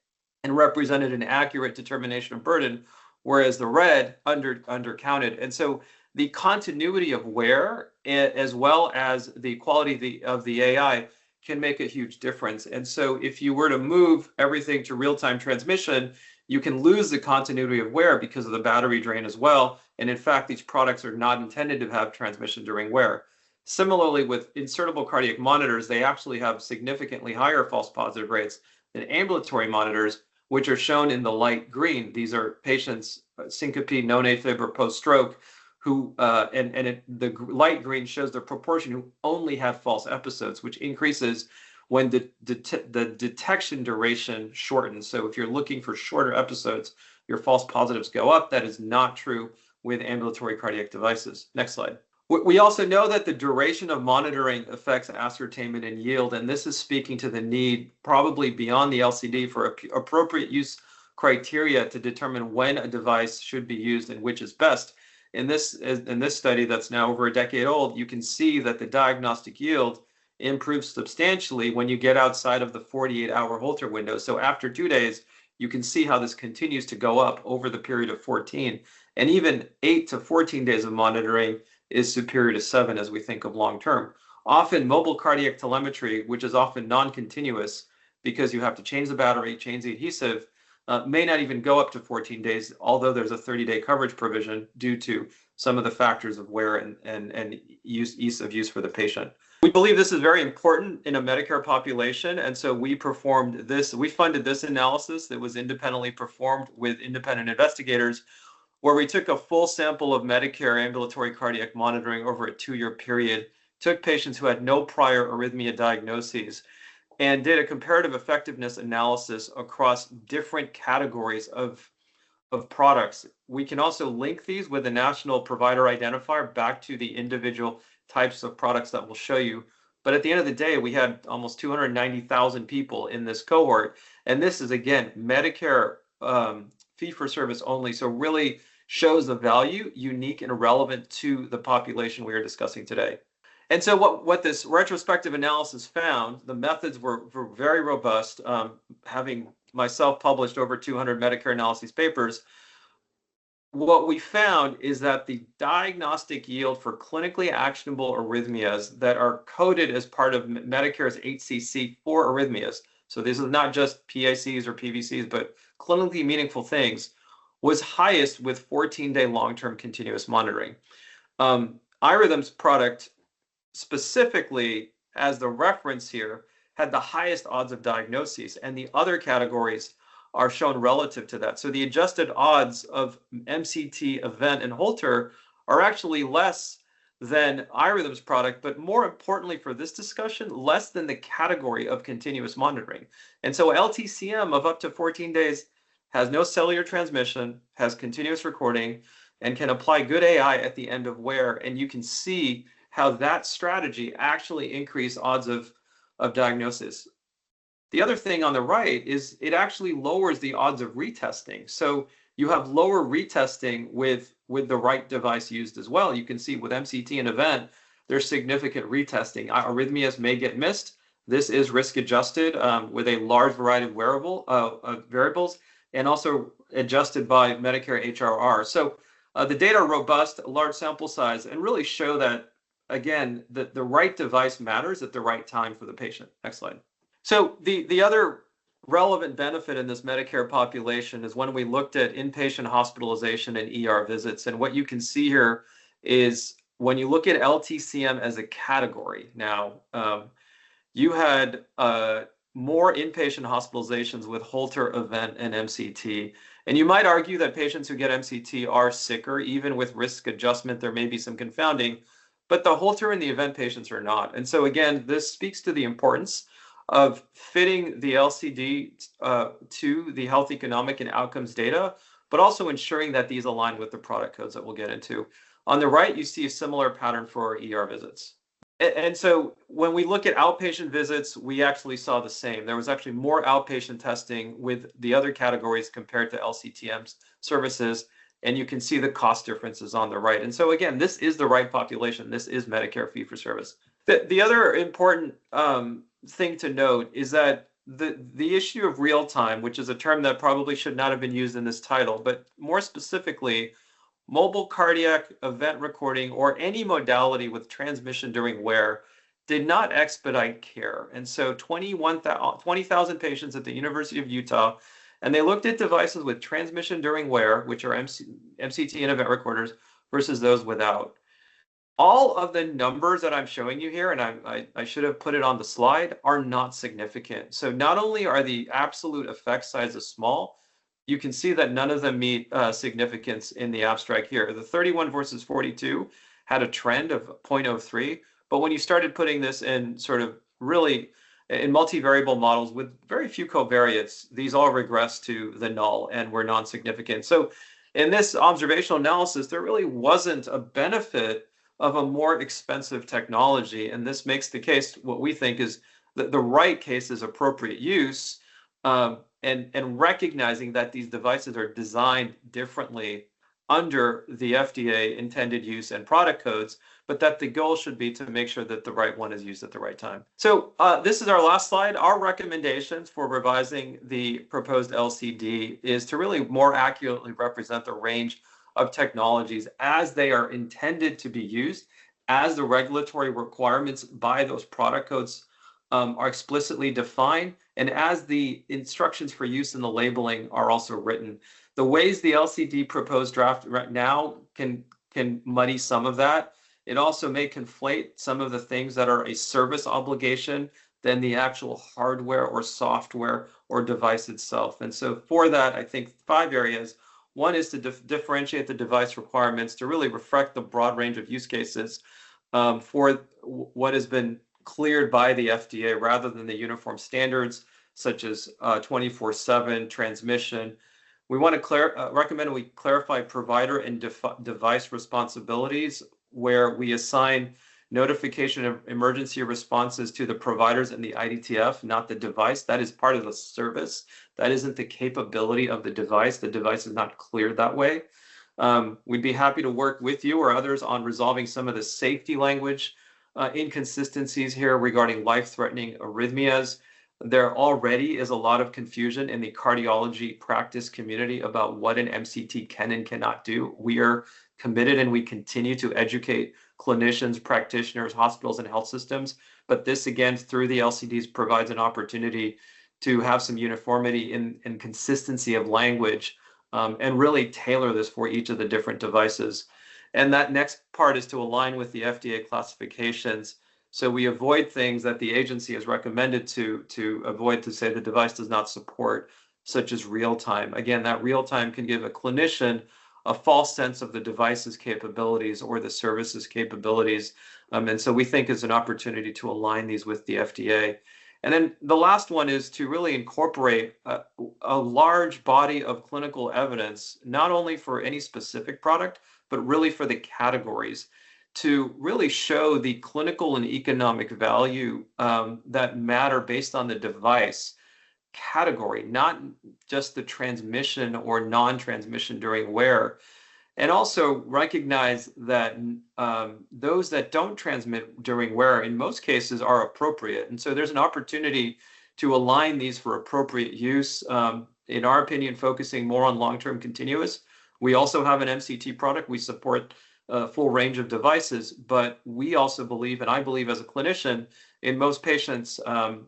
represented an accurate determination of burden, whereas the red undercounted. And so the continuity of wear, as well as the quality of the AI, can make a huge difference. And so if you were to move everything to real-time transmission, you can lose the continuity of wear because of the battery drain as well. And in fact, these products are not intended to have transmission during wear. Similarly, with insertable cardiac monitors, they actually have significantly higher false positive rates than ambulatory monitors, which are shown in the light green. These are patients, syncope, known AFib, or post-stroke, who the light green shows the proportion who only have false episodes, which increases when the detection duration shortens. So if you're looking for shorter episodes, your false positives go up. That is not true with ambulatory cardiac devices. Next slide. We also know that the duration of monitoring affects ascertainment and yield, and this is speaking to the need, probably beyond the LCD, for appropriate use criteria to determine when a device should be used and which is best. In this study that's now over a decade old, you can see that the diagnostic yield improves substantially when you get outside of the 48-hour Holter window. So after 2 days, you can see how this continues to go up over the period of 14. And even 8 to 14 days of monitoring is superior to 7 as we think of long term. Often mobile cardiac telemetry, which is often non-continuous because you have to change the battery, change the adhesive, may not even go up to 14 days, although there's a 30-day coverage provision due to some of the factors of wear and ease of use for the patient. We believe this is very important in a Medicare population, and so we funded this analysis that was independently performed with independent investigators, where we took a full sample of Medicare ambulatory cardiac monitoring over a 2-year period, took patients who had no prior arrhythmia diagnoses, and did a comparative effectiveness analysis across different categories of products. We can also link these with a national provider identifier back to the individual types of products that we'll show you. But at the end of the day, we had almost 290,000 people in this cohort. And this is, again, Medicare fee-for-service only. So really shows the value unique and relevant to the population we are discussing today. And so what this retrospective analysis found, the methods were very robust, having myself published over 200 Medicare analyses papers. What we found is that the diagnostic yield for clinically actionable arrhythmias that are coded as part of Medicare's HCC for arrhythmias, so this is not just PACs or PVCs, but clinically meaningful things, was highest with 14-day long-term continuous monitoring. iRhythm's product, specifically as the reference here, had the highest odds of diagnoses, and the other categories are shown relative to that. So the adjusted odds of MCT, event, and Holter are actually less than iRhythm's product, but more importantly for this discussion, less than the category of continuous monitoring. And so LTCM of up to 14 days has no cellular transmission, has continuous recording, and can apply good AI at the end of wear. And you can see how that strategy actually increased odds of diagnosis. The other thing on the right is it actually lowers the odds of retesting. So you have lower retesting with the right device used as well. You can see with MCT and event, there's significant retesting. Arrhythmias may get missed. This is risk adjusted with a large variety of variables, and also adjusted by Medicare HRR. So the data are robust, large sample size, and really show that, again, the right device matters at the right time for the patient. Next slide. So the other relevant benefit in this Medicare population is when we looked at inpatient hospitalization and ER visits. And what you can see here is when you look at LTCM as a category, now you had more inpatient hospitalizations with Holter, event, and MCT. And you might argue that patients who get MCT are sicker. Even with risk adjustment, there may be some confounding, but the Holter and the event patients are not. And so again, this speaks to the importance of fitting the LCD to the health economic and outcomes data, but also ensuring that these align with the product codes that we'll get into. On the right, you see a similar pattern for ER visits. And so when we look at outpatient visits, we actually saw the same. There was actually more outpatient testing with the other categories compared to LCTM's services, and you can see the cost differences on the right. And so again, this is the right population. This is Medicare fee-for-service. The other important thing to note is that the issue of real time, which is a term that probably should not have been used in this title, but more specifically, mobile cardiac event recording or any modality with transmission during wear did not expedite care. And so 20,000 patients at the University of Utah, and they looked at devices with transmission during wear, which are MCT and event recorders, versus those without. All of the numbers that I'm showing you here, and I should have put it on the slide, are not significant. So not only are the absolute effect sizes small, you can see that none of them meet significance in the abstract here. The 31 versus 42 had a trend of 0.03, but when you started putting this in sort of really in multivariable models with very few covariates, these all regress to the null and were non-significant. So in this observational analysis, there really wasn't a benefit of a more expensive technology. And this makes the case, what we think is that the right case is appropriate use. and recognizing that these devices are designed differently under the FDA intended use and product codes, but that the goal should be to make sure that the right one is used at the right time. So this is our last slide. Our recommendations for revising the proposed LCD is to really more accurately represent the range of technologies as they are intended to be used, as the regulatory requirements by those product codes are explicitly defined, and as the instructions for use in the labeling are also written. The ways the LCD proposed draft right now can muddy some of that. It also may conflate some of the things that are a service obligation than the actual hardware or software or device itself. And so for that, I think 5 areas. One is to differentiate the device requirements to really reflect the broad range of use cases for what has been cleared by the FDA rather than the uniform standards such as 24/7 transmission. We want to recommend we clarify provider and device responsibilities where we assign notification of emergency responses to the providers and the IDTF, not the device. That is part of the service. That isn't the capability of the device. The device is not cleared that way. We'd be happy to work with you or others on resolving some of the safety language inconsistencies here regarding life-threatening arrhythmias. There already is a lot of confusion in the cardiology practice community about what an MCT can and cannot do. We are committed and we continue to educate clinicians, practitioners, hospitals, and health systems. But this, again, through the LCDs provides an opportunity to have some uniformity and consistency of language and really tailor this for each of the different devices. And that next part is to align with the FDA classifications. So we avoid things that the agency has recommended to avoid, to say the device does not support, such as real time. Again, that real time can give a clinician a false sense of the device's capabilities or the service's capabilities. And so we think is an opportunity to align these with the FDA. And then the last one is to really incorporate a large body of clinical evidence, not only for any specific product, but really for the categories, to really show the clinical and economic value that matter based on the device category, not just the transmission or non-transmission during wear. And also recognize that those that don't transmit during wear in most cases are appropriate. And so there's an opportunity to align these for appropriate use. In our opinion, focusing more on long-term continuous. We also have an MCT product. We support a full range of devices, but we also believe, and I believe as a clinician, in most patients,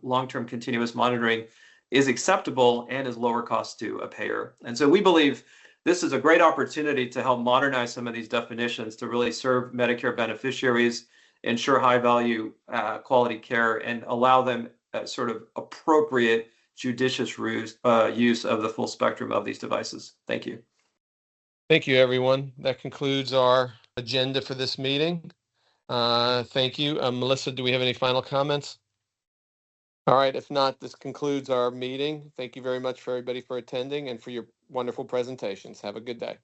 long-term continuous monitoring is acceptable and is lower cost to a payer. And so we believe this is a great opportunity to help modernize some of these definitions to really serve Medicare beneficiaries, ensure high value quality care, and allow them sort of appropriate judicious use of the full spectrum of these devices. Thank you. Thank you, everyone. That concludes our agenda for this meeting. Thank you. Melissa, do we have any final comments? All right. If not, this concludes our meeting. Thank you very much for everybody for attending and for your wonderful presentations. Have a good day.